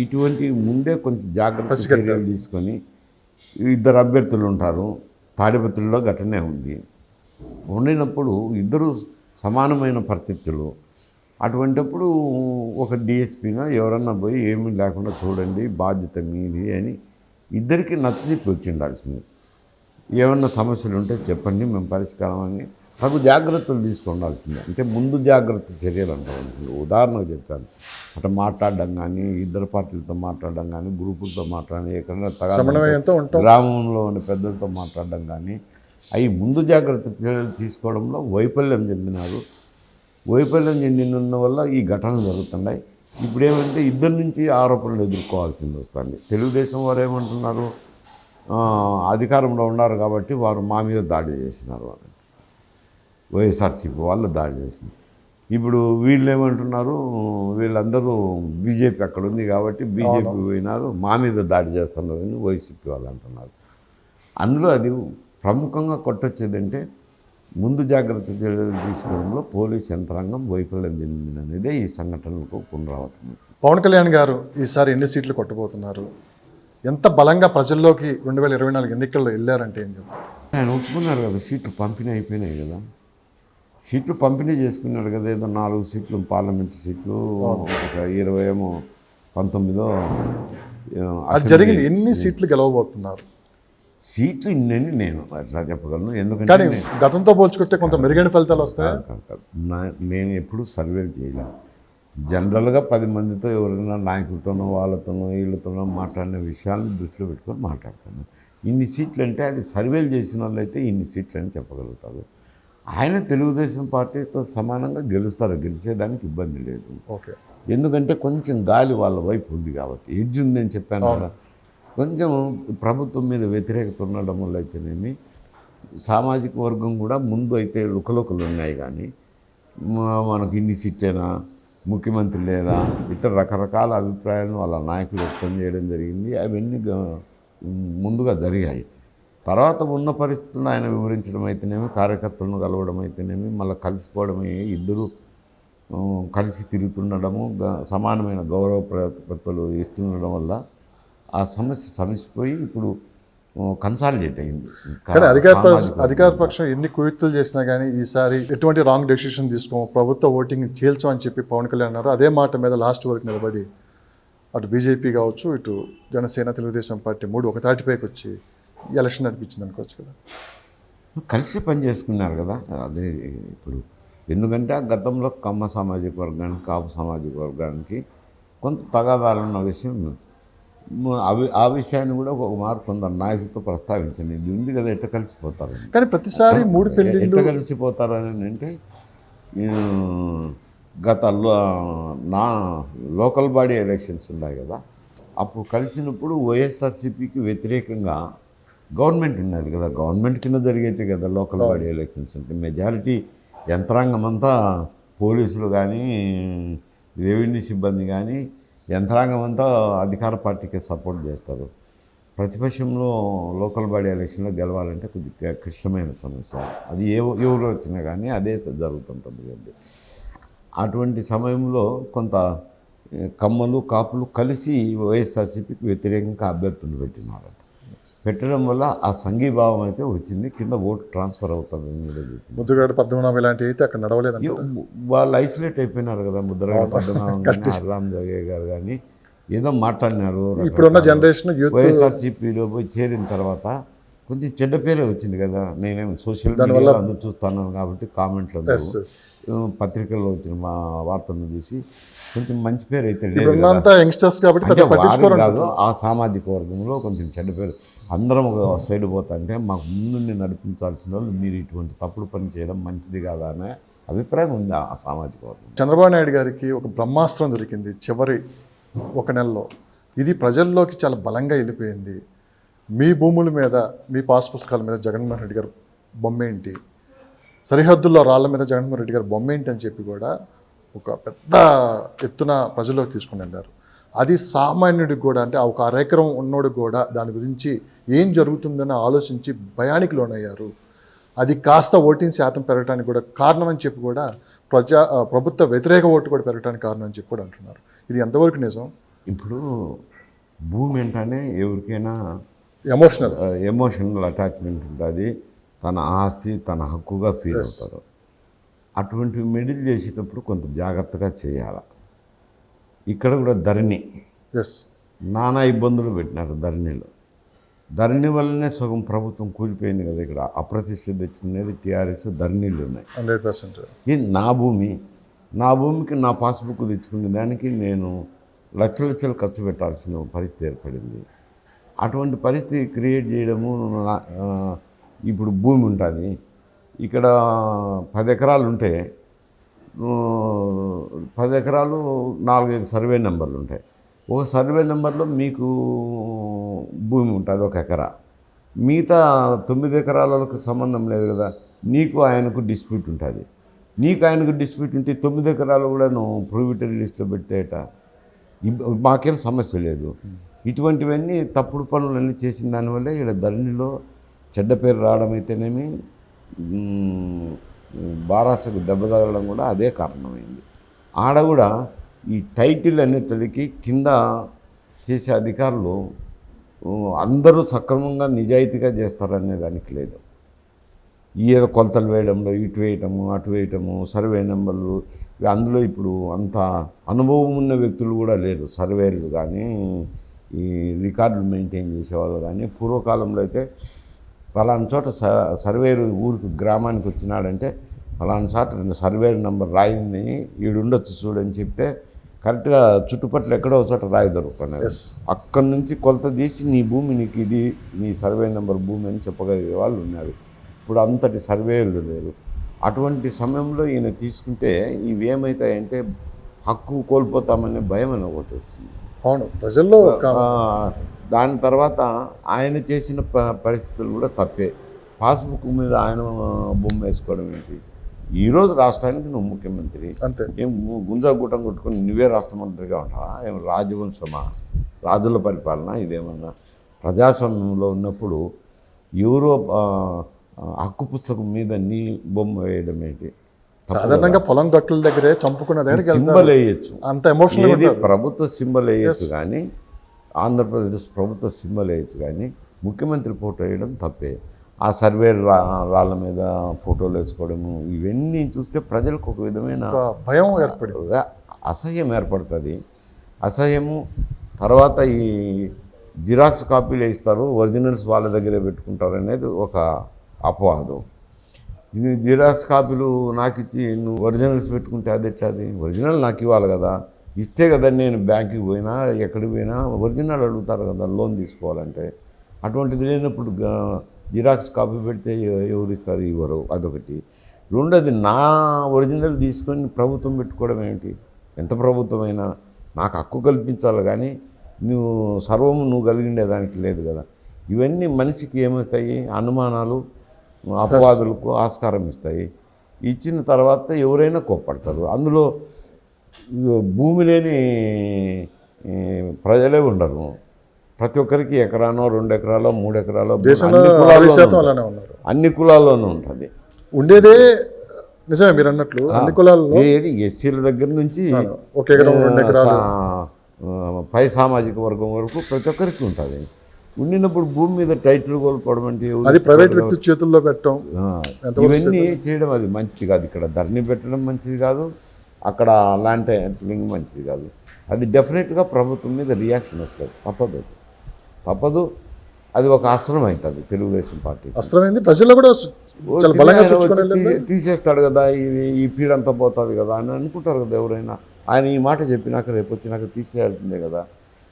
ఇటువంటి ముందే కొంచెం జాగ్రత్త చర్యలు తీసుకొని, ఇద్దరు అభ్యర్థులు ఉంటారు, తాడిపత్రిలో ఘటనే ఉంది, ఉండినప్పుడు ఇద్దరు సమానమైన పరిస్థితులు. అటువంటిప్పుడు ఒక డిఎస్పీనో ఎవరన్నా పోయి ఏమీ లేకుండా చూడండి, బాధ్యత మీది అని ఇద్దరికి నచ్చజెప్పి వచ్చి ఉండాల్సింది. ఏమన్నా సమస్యలు ఉంటే చెప్పండి, మేము పరిష్కారం అని తగు జాగ్రత్తలు తీసుకుండాల్సిందే. అంటే ముందు జాగ్రత్త చర్యలు అంటారు. ఉదాహరణకు చెప్పాను, అట్లా మాట్లాడడం కానీ, ఇద్దరు పార్టీలతో మాట్లాడడం కానీ, గ్రూపులతో మాట్లాడడం, ఎక్కడైనా గ్రామంలో ఉన్న పెద్దలతో మాట్లాడడం కానీ, అవి ముందు జాగ్రత్త చర్యలు తీసుకోవడంలో వైఫల్యం చెందినారు. వైఫల్యం చెందినందువల్ల ఈ ఘటనలు జరుగుతున్నాయి. ఇప్పుడు ఏమంటే ఇద్దరి నుంచి ఆరోపణలు ఎదుర్కోవాల్సింది వస్తుంది. తెలుగుదేశం వారు ఏమంటున్నారు, అధికారంలో ఉన్నారు కాబట్టి వారు మా మీద దాడి చేసినారు అని, వైఎస్ఆర్సీపీ వాళ్ళు దాడి చేసినారు. ఇప్పుడు వీళ్ళు ఏమంటున్నారు, వీళ్ళందరూ బీజేపీ అక్కడ ఉంది కాబట్టి బీజేపీ పోయినారు, మా మీద దాడి చేస్తున్నారని వైసీపీ వాళ్ళు అంటున్నారు. అందులో అది ప్రముఖంగా కొట్టొచ్చేదంటే ముందు జాగ్రత్త చర్యలు తీసుకోవడంలో పోలీస్ యంత్రాంగం వైఫల్యం చెందింది అనేదే ఈ సంఘటనలకు పునరావృతం. పవన్ కళ్యాణ్ గారు ఈసారి ఎన్ని సీట్లు కొట్టబోతున్నారు, ఎంత బలంగా ప్రజల్లోకి 2024 ఎన్నికల్లో వెళ్ళారంటే ఏం చెప్పారు? ఆయన ఒప్పుకున్నారు కదా, సీట్లు పంపిణీ అయిపోయినాయి కదా, సీట్లు పంపిణీ చేసుకున్నారు కదా. ఏదో 4 సీట్లు పార్లమెంటు సీట్లు, ఒక 20 19 అది జరిగింది. ఎన్ని సీట్లు గెలవబోతున్నారు? సీట్లు ఇన్నని నేను అట్లా చెప్పగలను, ఎందుకంటే గతంతో పోల్చుకుంటే కొంత మెరుగైన ఫలితాలు వస్తాయి. నేను ఎప్పుడు సర్వేలు చేయలేను. జనరల్గా 10 మందితో ఎవరైనా నాయకులతోనో వాళ్ళతోనో వీళ్ళతోనో మాట్లాడిన విషయాలను దృష్టిలో పెట్టుకొని మాట్లాడుతాను. ఇన్ని సీట్లు అంటే అది సర్వేలు చేసిన వాళ్ళు అయితే ఇన్ని సీట్లు అని చెప్పగలుగుతారు. ఆయన తెలుగుదేశం పార్టీతో సమానంగా గెలుస్తారు, గెలిచేదానికి ఇబ్బంది లేదు. ఓకే, ఎందుకంటే కొంచెం గాలి వాళ్ళ వైపు ఉంది కాబట్టి, ఎడ్జ్ ఉందని చెప్పాను కదా. కొంచెం ప్రభుత్వం మీద వ్యతిరేకత ఉండడం వల్ల అయితేనేమి, సామాజిక వర్గం కూడా ముందు అయితే లుకలుకలు ఉన్నాయి, కానీ మనకు ఇన్ని సీట్లేనా, ముఖ్యమంత్రి లేదా, ఇతర రకరకాల అభిప్రాయాలను వాళ్ళ నాయకులు వ్యక్తం చేయడం జరిగింది. అవన్నీ ముందుగా జరిగాయి. తర్వాత ఉన్న పరిస్థితులను ఆయన వివరించడం అయితేనేమి, కార్యకర్తలను కలవడం అయితేనేమి, మళ్ళీ కలిసిపోవడమే, ఇద్దరు కలిసి తిరుగుతుండడము, సమానమైన గౌరవ ప్రతిపత్తులు ఇస్తుండడం వల్ల ఆ సమస్య సమసిపోయి ఇప్పుడు కన్సాలిడేట్ అయింది. కానీ అధికార పక్షం ఎన్ని కుయుక్తులు చేసినా కానీ ఈసారి ఎటువంటి రాంగ్ డెసిషన్ తీసుకో, ప్రభుత్వ ఓటింగ్ చీల్చమని చెప్పి పవన్ కళ్యాణ్ అన్నారు. అదే మాట మీద లాస్ట్ వరకు నిలబడి అటు బీజేపీ కావచ్చు, ఇటు జనసేన, తెలుగుదేశం పార్టీ 3 ఒక తాటిపైకి వచ్చి ఎలక్షన్ నడిపించింది అనుకోవచ్చు కదా. కలిసి పని చేసుకున్నారు కదా. అదే ఇప్పుడు ఎందుకంటే ఆ గతంలో కమ్మ సామాజిక వర్గానికి, కాపు సామాజిక వర్గానికి కొంత తగాదాలున్న విషయం, ఆ విషయాన్ని కూడా ఒక మార్పు కొందరు నాయకులతో ప్రస్తావించండి. ఇది ఉంది కదా, ఎట్ట కలిసిపోతారు. కానీ ప్రతిసారి 3 పెళ్లి ఎట్ట కలిసిపోతారని అంటే, గత లోకల్ బాడీ ఎలక్షన్స్ ఉన్నాయి కదా, అప్పుడు కలిసినప్పుడు వైఎస్ఆర్సీపీకి వ్యతిరేకంగా గవర్నమెంట్ ఉన్నది కదా, గవర్నమెంట్ కింద జరిగేది కదా లోకల్ బాడీ ఎలక్షన్స్ అంటే. మెజారిటీ యంత్రాంగం అంతా పోలీసులు కానీ, రెవెన్యూ సిబ్బంది కానీ, యంత్రాంగం అంతా అధికార పార్టీకి సపోర్ట్ చేస్తారు. ప్రతిపక్షంలో లోకల్ బాడీ ఎలక్షన్లో గెలవాలంటే కొద్దిగా క్లిష్టమైన సమస్య. అది ఎవరు వచ్చినా కానీ అదే జరుగుతుంటుంది కండి. అటువంటి సమయంలో కొంత కమ్మలు, కాపులు కలిసి వైఎస్ఆర్సీపీకి వ్యతిరేకంగా అభ్యర్థులు పెట్టినారట. పెట్టడం వల్ల ఆ సంఘీభావం అయితే వచ్చింది, కింద ఓటు ట్రాన్స్ఫర్ అవుతుంది అని కూడా చెప్పింది. ముద్దుగాడు పద్మనాభం ఇలాంటివి అయితే అక్కడ నడవలేదండి. వాళ్ళు ఐసోలేట్ అయిపోయినారు కదా, ముద్రగడ పద్మనాభం కానీ హర్రామ్ జోగే గారు కానీ ఏదో మాట్లాడినారు. ఇప్పుడున్న జనరేషన్ యూత్ వైఎస్ఆర్సీపీలో పోయి చేరిన తర్వాత కొంచెం చెడ్డ పేరే వచ్చింది కదా. నేనేం సోషల్ మీడియాలో అందరూ చూస్తాను కాబట్టి కామెంట్లు అందరూ పత్రికల్లో వచ్చిన మా వార్తలను చూసి కొంచెం మంచి పేరు అయితే లేదు కదా. యంగ్స్టర్స్ కాబట్టి అంటే వారికి కాదు, ఆ సామాజిక వర్గంలో కొంచెం చెడ్డ పేరు. అందరం ఒక సైడ్ పోతుంటే మాకు ముందు నడిపించాల్సిన వాళ్ళు మీరు ఇటువంటి తప్పుడు పని చేయడం మంచిది కాదా అనే అభిప్రాయం ఉంది ఆ సామాజిక వర్గం. చంద్రబాబు నాయుడు గారికి ఒక బ్రహ్మాస్త్రం దొరికింది చివరి ఒక నెలలో. ఇది ప్రజల్లోకి చాలా బలంగా వెళ్ళిపోయింది. మీ భూముల మీద, మీ పాస్ పుస్తకాల మీద జగన్మోహన్ రెడ్డి గారు బొమ్మ ఏంటి, సరిహద్దుల్లో రాళ్ల మీద జగన్మోహన్ రెడ్డి గారు బొమ్మ ఏంటి అని చెప్పి కూడా ఒక పెద్ద ఎత్తున ప్రజల్లోకి తీసుకుని వెళ్ళారు. అది సామాన్యుడికి కూడా, అంటే ఒక అరెకరం ఉన్నోడికి కూడా దాని గురించి ఏం జరుగుతుందని ఆలోచించి భయానికి లోనయ్యారు. అది కాస్త ఓటింగ్ శాతం పెరగడానికి కూడా కారణం అని చెప్పి కూడా ప్రభుత్వ వ్యతిరేక ఓటు కూడా పెరగడానికి కారణం అని చెప్పి కూడా అంటున్నారు. ఇది ఎంతవరకు నిజం? ఇప్పుడు భూమి అంటేనే ఎవరికైనా ఎమోషనల్ అటాచ్మెంట్ ఉంటుంది. తన ఆస్తి తన హక్కుగా ఫీల్ అవుతారు. అటువంటి మిడిల్ చేసేటప్పుడు కొంత జాగ్రత్తగా చేయాలి. ఇక్కడ కూడా ధరణి నానా ఇబ్బందులు పెట్టినారు. ధరణి వల్లనే సగం ప్రభుత్వం కూలిపోయింది కదా. ఇక్కడ అప్రతిష్ట తెచ్చుకునేది టీఆర్ఎస్. ధరణిలు ఉన్నాయి 100%. ఇది నా భూమికి నా పాస్బుక్ తెచ్చుకునే దానికి నేను లక్షలు ఖర్చు పెట్టాల్సిన పరిస్థితి ఏర్పడింది. అటువంటి పరిస్థితి క్రియేట్ చేయడము. ఇప్పుడు భూమి ఉంటుంది, ఇక్కడ 10 ఎకరాలు ఉంటే 10 ఎకరాలు 4-5 సర్వే నెంబర్లు ఉంటాయి. ఒక సర్వే నెంబర్లో మీకు భూమి ఉంటుంది 1 ఎకరా, మిగతా 9 ఎకరాలకు సంబంధం లేదు కదా. నీకు ఆయనకు డిస్ప్యూట్ ఉంటుంది. నీకు ఆయనకు డిస్ప్యూట్ ఉంటే 9 ఎకరాలు కూడా నువ్వు ప్రొహిబిటరీ లిస్ట్లో పెట్టేట మాకేం సమస్య లేదు. ఇటువంటివన్నీ తప్పుడు పనులన్నీ చేసిన దానివల్లే ఇక్కడ ధరణిలో చెడ్డ పేరు రావడం అయితేనేమి, బారాసకు దెబ్బ తగలడం కూడా అదే కారణమైంది. ఆడ కూడా ఈ టైటిల్ అనేతడికి కింద చేసే అధికారులు అందరూ సక్రమంగా నిజాయితీగా చేస్తారనే దానికి లేదు. ఏదో కొలతలు వేయడంలో ఇటు వేయటము అటు వేయటము, సర్వే నెంబర్లు, అందులో ఇప్పుడు అంత అనుభవం ఉన్న వ్యక్తులు కూడా లేరు. సర్వేలు కానీ ఈ రికార్డులు మెయింటైన్ చేసేవాళ్ళు కానీ. పూర్వకాలంలో అయితే పలానా చోట సర్వేరు ఊరికి గ్రామానికి వచ్చినాడంటే పలానా చోట సర్వే నెంబర్ రాయింది ఈడుండొచ్చు చూడని చెప్తే కరెక్ట్గా చుట్టుపక్కల ఎక్కడో చోట రాయి దొరుకుతున్నారు. అక్కడి నుంచి కొలత తీసి నీ భూమి నీకు ఇది నీ సర్వే నెంబర్ భూమి అని చెప్పగలిగే వాళ్ళు ఉన్నారు. ఇప్పుడు అంతటి సర్వేలు లేరు. అటువంటి సమయంలో ఈయన తీసుకుంటే ఇవేమవుతాయంటే హక్కు కోల్పోతామనే భయం అని ఒకటి వచ్చింది. అవును, ప్రజల్లో. దాని తర్వాత ఆయన చేసిన పరిస్థితులు కూడా తప్పే. పాస్బుక్ మీద ఆయన బొమ్మ వేసుకోవడం ఏంటి? ఈరోజు రాష్ట్రానికి నువ్వు ముఖ్యమంత్రి, అంతే. ఏం గుంజాగూటం కొట్టుకొని నువ్వే రాష్ట్ర మంత్రిగా ఉంటావా? ఏం రాజవంశమా? రాజుల పరిపాలన ఇదేమన్నా? ప్రజాస్వామ్యంలో ఉన్నప్పుడు ఎవరో హక్కు పుస్తకం మీద నీ బొమ్మ వేయడం ఏంటి? సాధారణంగా పొలం గట్టుల దగ్గరే చంపుకున్న దగ్గర సింబల్ వేయచ్చు, అంత ఎమోషనల్. ప్రభుత్వ సింబల్ వేయచ్చు కానీ, ఆంధ్రప్రదేశ్ ప్రభుత్వ సింబల్ వేయచ్చు కానీ ముఖ్యమంత్రి ఫోటో వేయడం తప్పే. ఆ సర్వే రాళ్ళ మీద ఫోటోలు వేసుకోవడము, ఇవన్నీ చూస్తే ప్రజలకు ఒక విధమైన భయం ఏర్పడుతుంది, అసహ్యం ఏర్పడుతుంది. అసహ్యము తర్వాత ఈ జిరాక్స్ కాపీలు వేస్తారు, ఒరిజినల్స్ వాళ్ళ దగ్గరే పెట్టుకుంటారు అనేది ఒక అపవాదం. ఇది జిరాక్స్ కాపీలు నాకు ఇచ్చి నువ్వు ఒరిజినల్స్ పెట్టుకుంటే అది ఎట్లది? ఒరిజినల్ నాకు ఇవ్వాలి కదా, ఇస్తే కదా నేను బ్యాంకుకి పోయినా ఎక్కడికి పోయినా ఒరిజినల్ అడుగుతారు కదా లోన్ తీసుకోవాలంటే. అటువంటిది లేనప్పుడు జిరాక్స్ కాపీ పెడితే ఎవరు ఇస్తారు? ఇవ్వరు. అదొకటి. రెండోది, నా ఒరిజినల్ తీసుకొని ప్రభుత్వం పెట్టుకోవడం ఏంటి? ఎంత ప్రభుత్వమైనా నాకు హక్కు కల్పించాలి కానీ నువ్వు సర్వము నువ్వు కలిగిండేదానికి లేదు కదా. ఇవన్నీ మనిషికి ఏమవుతాయి? అనుమానాలు, అపవాదులకు ఆస్కారం ఇస్తాయి. ఇచ్చిన తర్వాత ఎవరైనా కోప్పడతారు. అందులో భూమి లేని ప్రజలే ఉండరు. ప్రతి ఒక్కరికి ఎకరానో 2 ఎకరాలో 3 ఎకరాలో అన్ని కులాల్లోనూ ఉంటుంది. ఉండేదే నిజమే మీరు అన్నట్లు. అన్ని కులాల్లో ఏది ఎస్సీల దగ్గర నుంచి ఒక ఎకరం 2 ఎకరాలు పై సామాజిక వర్గం వరకు ప్రతి ఒక్కరికి ఉంటుంది. ఉండినప్పుడు భూమి మీద టైటిల్ కోల్పోవడం అంటే ఎవరు అది ప్రైవేట్ వ్యక్తి చేతుల్లో పెట్టడం ఆ, ఎంతవరకు ఇవన్నీ చేయడం అది మంచిది కాదు. ఇక్కడ ధరణి పెట్టడం మంచిది కాదు, అక్కడ అలాంటి టైటిలింగ్ మంచిది కాదు. అది డెఫినెట్గా ప్రభుత్వం మీద రియాక్షన్ వస్తుంది. తప్పదు. అది ఒక అస్త్రం అవుతుంది తెలుగుదేశం పార్టీ. అస్త్రమైంది ప్రజల్లో కూడా చాలా బలంగా చొచ్చుకొని వెళ్ళారు. తీసేస్తాడు కదా, ఇది ఈ పీడంతా పోతుంది కదా అని అనుకుంటారు కదా ఎవరైనా. ఆయన ఈ మాట చెప్పినాక రేపు వచ్చినాక తీసేయాల్సిందే కదా,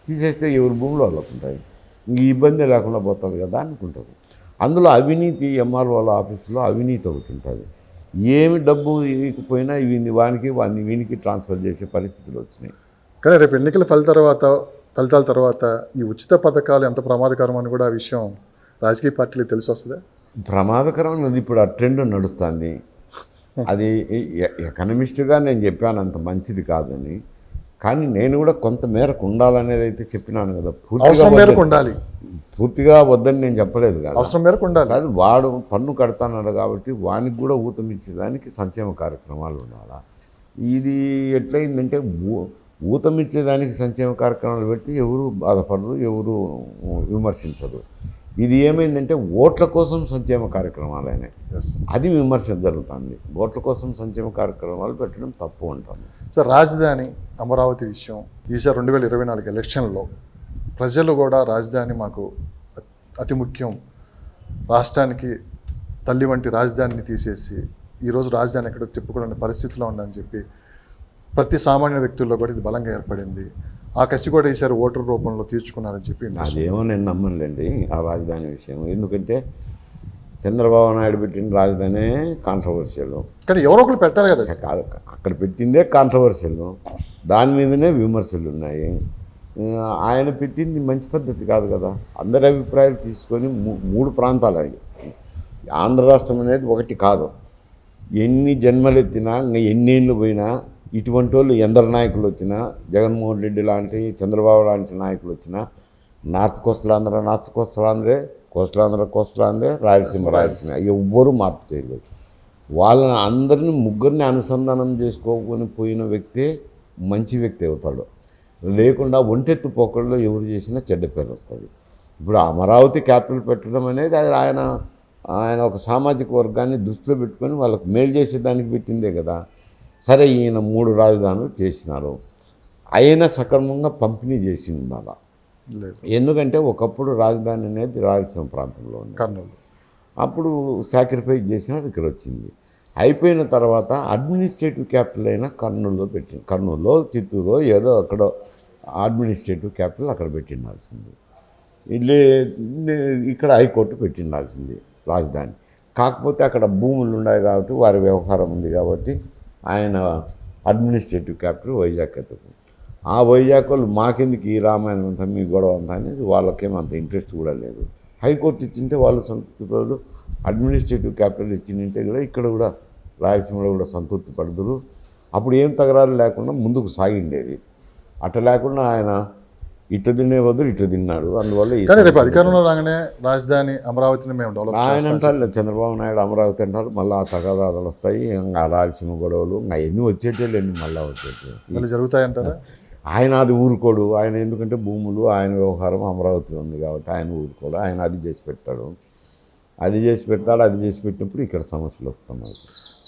తీసేస్తే ఎవరి భూములు వాళ్ళకు ఉంటాయి, ఇంక ఇబ్బంది లేకుండా పోతుంది కదా అనుకుంటారు. అందులో అవినీతి, ఎంఆర్ఓల ఆఫీసులో అవినీతి ఒకటి ఉంటుంది. ఏమి డబ్బు ఇవ్వకపోయినా వీనికి ట్రాన్స్ఫర్ చేసే పరిస్థితులు వచ్చినాయి. కానీ రేపు ఎన్నికల ఫలితాల తర్వాత ఈ ఉచిత పథకాలు ఎంత ప్రమాదకరం అని కూడా ఆ విషయం రాజకీయ పార్టీలకు తెలిసి వస్తుందా? ప్రమాదకరమైనది. ఇప్పుడు ఆ ట్రెండ్ నడుస్తుంది. అది ఎకనమిస్ట్గా నేను చెప్పాను అంత మంచిది కాదని, కానీ నేను కూడా కొంత మేరకు ఉండాలనేది అయితే చెప్పినాను కదా. పూర్తిగా వద్దని నేను చెప్పలేదు కదా, అవసరం మేరకు ఉండాలి. కాదు, వాడు పన్ను కడతాన్నాడు కాబట్టి వానికి కూడా ఊతం ఇచ్చేదానికి సంక్షేమ కార్యక్రమాలు ఉండాలా. ఇది ఎట్లయిందంటే ఊతం ఇచ్చేదానికి సంక్షేమ కార్యక్రమాలు పెడితే ఎవరు బాధపడరు, ఎవరు విమర్శించరు. ఇది ఏమైందంటే ఓట్ల కోసం సంక్షేమ కార్యక్రమాలు అయినాయి. అది విమర్శ జరుగుతుంది. ఓట్ల కోసం సంక్షేమ కార్యక్రమాలు పెట్టడం తప్పు అంటాను. సార్, రాజధాని అమరావతి విషయం ఈసారి 2024 ఎలక్షన్లో ప్రజలు కూడా రాజధాని మాకు అతి ముఖ్యం, రాష్ట్రానికి తల్లి వంటి రాజధానిని తీసేసి ఈరోజు రాజధాని ఎక్కడో తిప్పుకోవడానికి పరిస్థితిలో ఉందని చెప్పి ప్రతి సామాన్య వ్యక్తుల్లో కూడా ఇది బలంగా ఏర్పడింది. ఆ కసి కూడా ఈసారి ఓటర్ రూపంలో తీర్చుకున్నారని చెప్పి అదేమో నేను నమ్మనులేండి ఆ రాజధాని విషయం. ఎందుకంటే చంద్రబాబు నాయుడు పెట్టిన రాజధానే కాంట్రవర్షియల్. కానీ ఎవరో ఒకరు పెట్టాలి కదా. కాదు, అక్కడ పెట్టిందే కాంట్రవర్షియల్, దాని మీదనే విమర్శలు ఉన్నాయి. ఆయన పెట్టింది మంచి పద్ధతి కాదు కదా. అందరి అభిప్రాయాలు తీసుకొని 3 ప్రాంతాలు అయ్యి, ఆంధ్ర రాష్ట్రం అనేది ఒకటి కాదు. ఎన్ని జన్మలు ఎత్తినా, ఇంకా ఎన్నేళ్ళు పోయినా, ఇటువంటి వాళ్ళు ఎందరు నాయకులు వచ్చినా, జగన్మోహన్ రెడ్డి లాంటి, చంద్రబాబు లాంటి నాయకులు వచ్చినా, నార్త్ కోస్టల్ ఆంధ్రే, కోస్టల్ ఆంధ్రే, రాయలసీమ ఎవ్వరూ మార్పు చేయలేదు. వాళ్ళని అందరినీ ముగ్గురిని అనుసంధానం చేసుకోకొని పోయిన వ్యక్తే మంచి వ్యక్తి అవుతాడు. లేకుండా ఒంటెత్తు పోకల్లో ఎవరు చేసినా చెడ్డ పేరు వస్తుంది. ఇప్పుడు అమరావతి క్యాపిటల్ పెట్టడం అనేది అది ఆయన ఒక సామాజిక వర్గాన్ని దృష్టిలో పెట్టుకొని వాళ్ళకు మేలు చేసేదానికి పెట్టిందే కదా. సరే, ఈయన 3 రాజధానులు చేసినారు, అయినా సక్రమంగా పంపిణీ చేసి ఉండాలా. ఎందుకంటే ఒకప్పుడు రాజధాని అనేది రాయలసీమ ప్రాంతంలో ఉంది, అప్పుడు సాక్రిఫైస్ చేసినారు, ఇక్కడ వచ్చింది. అయిపోయిన తర్వాత అడ్మినిస్ట్రేటివ్ క్యాపిటల్ అయినా కర్నూలులో చిత్తూరులో ఏదో అక్కడో అడ్మినిస్ట్రేటివ్ క్యాపిటల్ అక్కడ పెట్టిండాల్సింది. ఇక్కడ హైకోర్టు పెట్టిండాల్సింది రాజధాని. కాకపోతే అక్కడ భూములు ఉన్నాయి కాబట్టి, వారి వ్యవహారం ఉంది కాబట్టి ఆయన అడ్మినిస్ట్రేటివ్ క్యాపిటల్ వైజాగ్ ఎత్తుకుంది. ఆ వైజాగ్ వాళ్ళు మాకెందుకు ఈ రామాయణం అంతా, మీ గొడవ అంతా అనేది వాళ్ళకేమో అంత ఇంట్రెస్ట్ కూడా లేదు. హైకోర్టు ఇచ్చింటే వాళ్ళు సంతృప్తి పడరు, అడ్మినిస్ట్రేటివ్ క్యాపిటల్ ఇచ్చిందంటే కూడా ఇక్కడ కూడా రాయలసీమలో కూడా సంతృప్తి పడదురు. అప్పుడు ఏం తగరాలు లేకుండా ముందుకు సాగిండేది. అట్లా లేకుండా ఆయన ఇట్లా తినే బదులు ఇట్లా తిన్నాడు. అందువల్ల రేపు అధికారంలో రాగానే రాజధాని అమరావతిని మేము డెవలప్ ఆయన అంటారు, చంద్రబాబు నాయుడు అమరావతి అంటారు, మళ్ళీ ఆ తగాదాలు వస్తాయి, ఇంకా రాయలసీమ గొడవలు ఇంకా ఎన్ని వచ్చేటేలేండి, మళ్ళీ జరుగుతాయంటారా? ఆయన అది ఊరుకోడు. ఆయన ఎందుకంటే భూములు ఆయన వ్యవహారం అమరావతి ఉంది కాబట్టి ఆయన ఊరుకోడు. ఆయన అది చేసి పెడతాడు, అది చేసి పెట్టినప్పుడు ఇక్కడ సమస్యలు వస్తున్నాయి.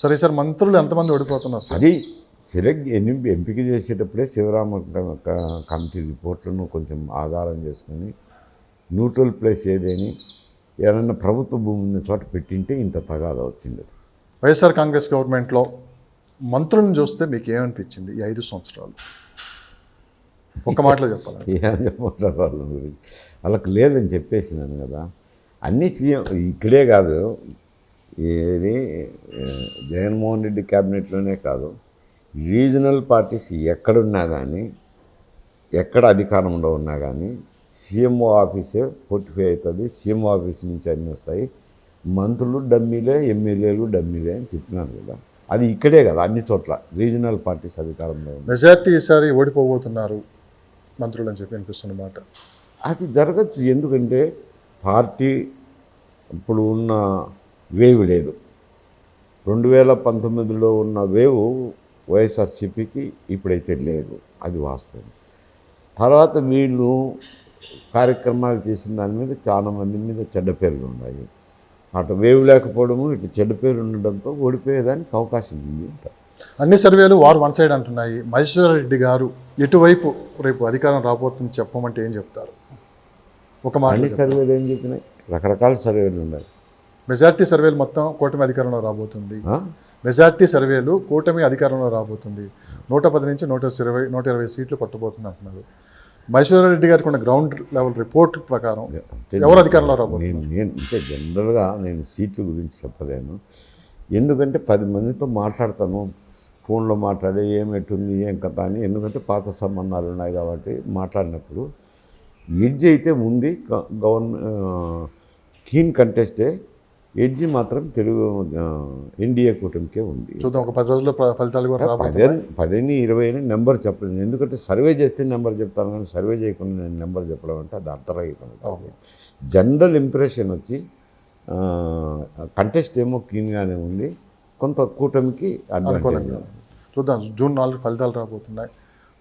సరే సార్, మంత్రులు ఎంతమంది ఓడిపోతున్నారు? అది ఎంపిక చేసేటప్పుడే శివరామ కమిటీ రిపోర్ట్లను కొంచెం ఆధారం చేసుకుని న్యూట్రల్ ప్లేస్ ఏదేని ఏదైనా ప్రభుత్వ భూమిని చోట పెట్టింటే ఇంత తగాదా వచ్చింది. వైఎస్ఆర్ కాంగ్రెస్ గవర్నమెంట్లో మంత్రులను చూస్తే మీకు ఏమనిపించింది ఈ 5 సంవత్సరాలు? ఒక మాటలో చెప్పాలి. ఏమని చెప్పమంటారు వాళ్ళ గురించి? వాళ్ళకి లేదని చెప్పేసినాను కదా. అన్నీ సీఎం ఇక్కడే కాదు, ఏది జగన్మోహన్ రెడ్డి క్యాబినెట్లోనే కాదు, రీజనల్ పార్టీస్ ఎక్కడున్నా కానీ, ఎక్కడ అధికారంలో ఉన్నా కానీ సీఎంఓ ఆఫీసే ఫోర్టిఫై అవుతుంది. సీఎంఓ ఆఫీస్ నుంచి అన్నీ వస్తాయి. మంత్రులు డమ్మీలే, ఎమ్మెల్యేలు డమ్మీలే అని చెప్పినాను కదా. అది ఇక్కడే కదా, అన్ని చోట్ల రీజనల్ పార్టీస్ అధికారంలో ఉంది. మెజార్టీ ఈసారి ఓడిపోబోతున్నారు మంత్రులు అని చెప్పి అనిపిస్తున్నమాట. అది జరగచ్చు. ఎందుకంటే పార్టీ ఇప్పుడు ఉన్న వేవ్ లేదు. 2019లో ఉన్న వేవ్ వైఎస్ఆర్సీపీకి ఇప్పుడైతే లేదు, అది వాస్తవం. తర్వాత వీళ్ళు కార్యక్రమాలు చేసిన దాని మీద చాలా మంది మీద చెడ్డ పేర్లు ఉన్నాయి. అటు వేవ్ లేకపోవడము, ఇటు చెడ్డ పేరు ఉండడంతో ఓడిపోయేదానికి అవకాశం ఉంది అంట. అన్ని సర్వేలు వార్ వన్ సైడ్ అంటున్నాయి. మహేశ్వర రెడ్డి గారు ఎటువైపు రేపు అధికారం రాబోతుంది చెప్పమంటే ఏం చెప్తారు? ఒక మాట. అన్ని సర్వేలు ఏం చెప్పినాయి? రకరకాల సర్వేలు ఉన్నాయి. మెజార్టీ సర్వేలు మొత్తం కూటమి అధికారంలో రాబోతుంది. మెజార్టీ సర్వేలు కూటమి అధికారంలో రాబోతుంది. 110 నుంచి 120 సీట్లు పట్టబోతుంది అంటున్నారు. మహేశ్వర రెడ్డి గారికి ఉన్న గ్రౌండ్ లెవెల్ రిపోర్ట్ ప్రకారం ఎవరు అధికారంలో రాబోతుంది? నేను అంటే జనరల్గా నేను సీట్ల గురించి చెప్పలేను. ఎందుకంటే 10 మందితో మాట్లాడతాను, ఫోన్లో మాట్లాడి ఏమెట్టుంది ఏం కథ అని. ఎందుకంటే పాత సంబంధాలు ఉన్నాయి కాబట్టి మాట్లాడినప్పుడు ఎడ్జ్ అయితే ఉంది. కీన్ కంటెస్టే. ఎడ్జి మాత్రం తెలుగు ఎన్డీఏ కూటమికే ఉంది. చూద్దాం, ఒక 10 రోజుల్లో ఫలితాలు కూడా 10, 20 నెంబర్ చెప్పలేను. ఎందుకంటే సర్వే చేస్తే నెంబర్ చెప్తాను, కానీ సర్వే చేయకుండా నేను నెంబర్ చెప్పడం అంటే అది అర్థరహితం. జనరల్ ఇంప్రెషన్ వచ్చి కంటెస్ట్ ఏమో క్లీన్గానే ఉంది, కొంత కూటమికి అడ్వాంటేజ్. చూద్దాం, జూన్ 4 ఫలితాలు రాబోతున్నాయి.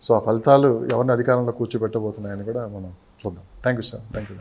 సో ఆ ఫలితాలు ఎవరిని అధికారంలో కూర్చోబెట్టబోతున్నాయని కూడా మనం చూద్దాం. Thank you sir. Thank you.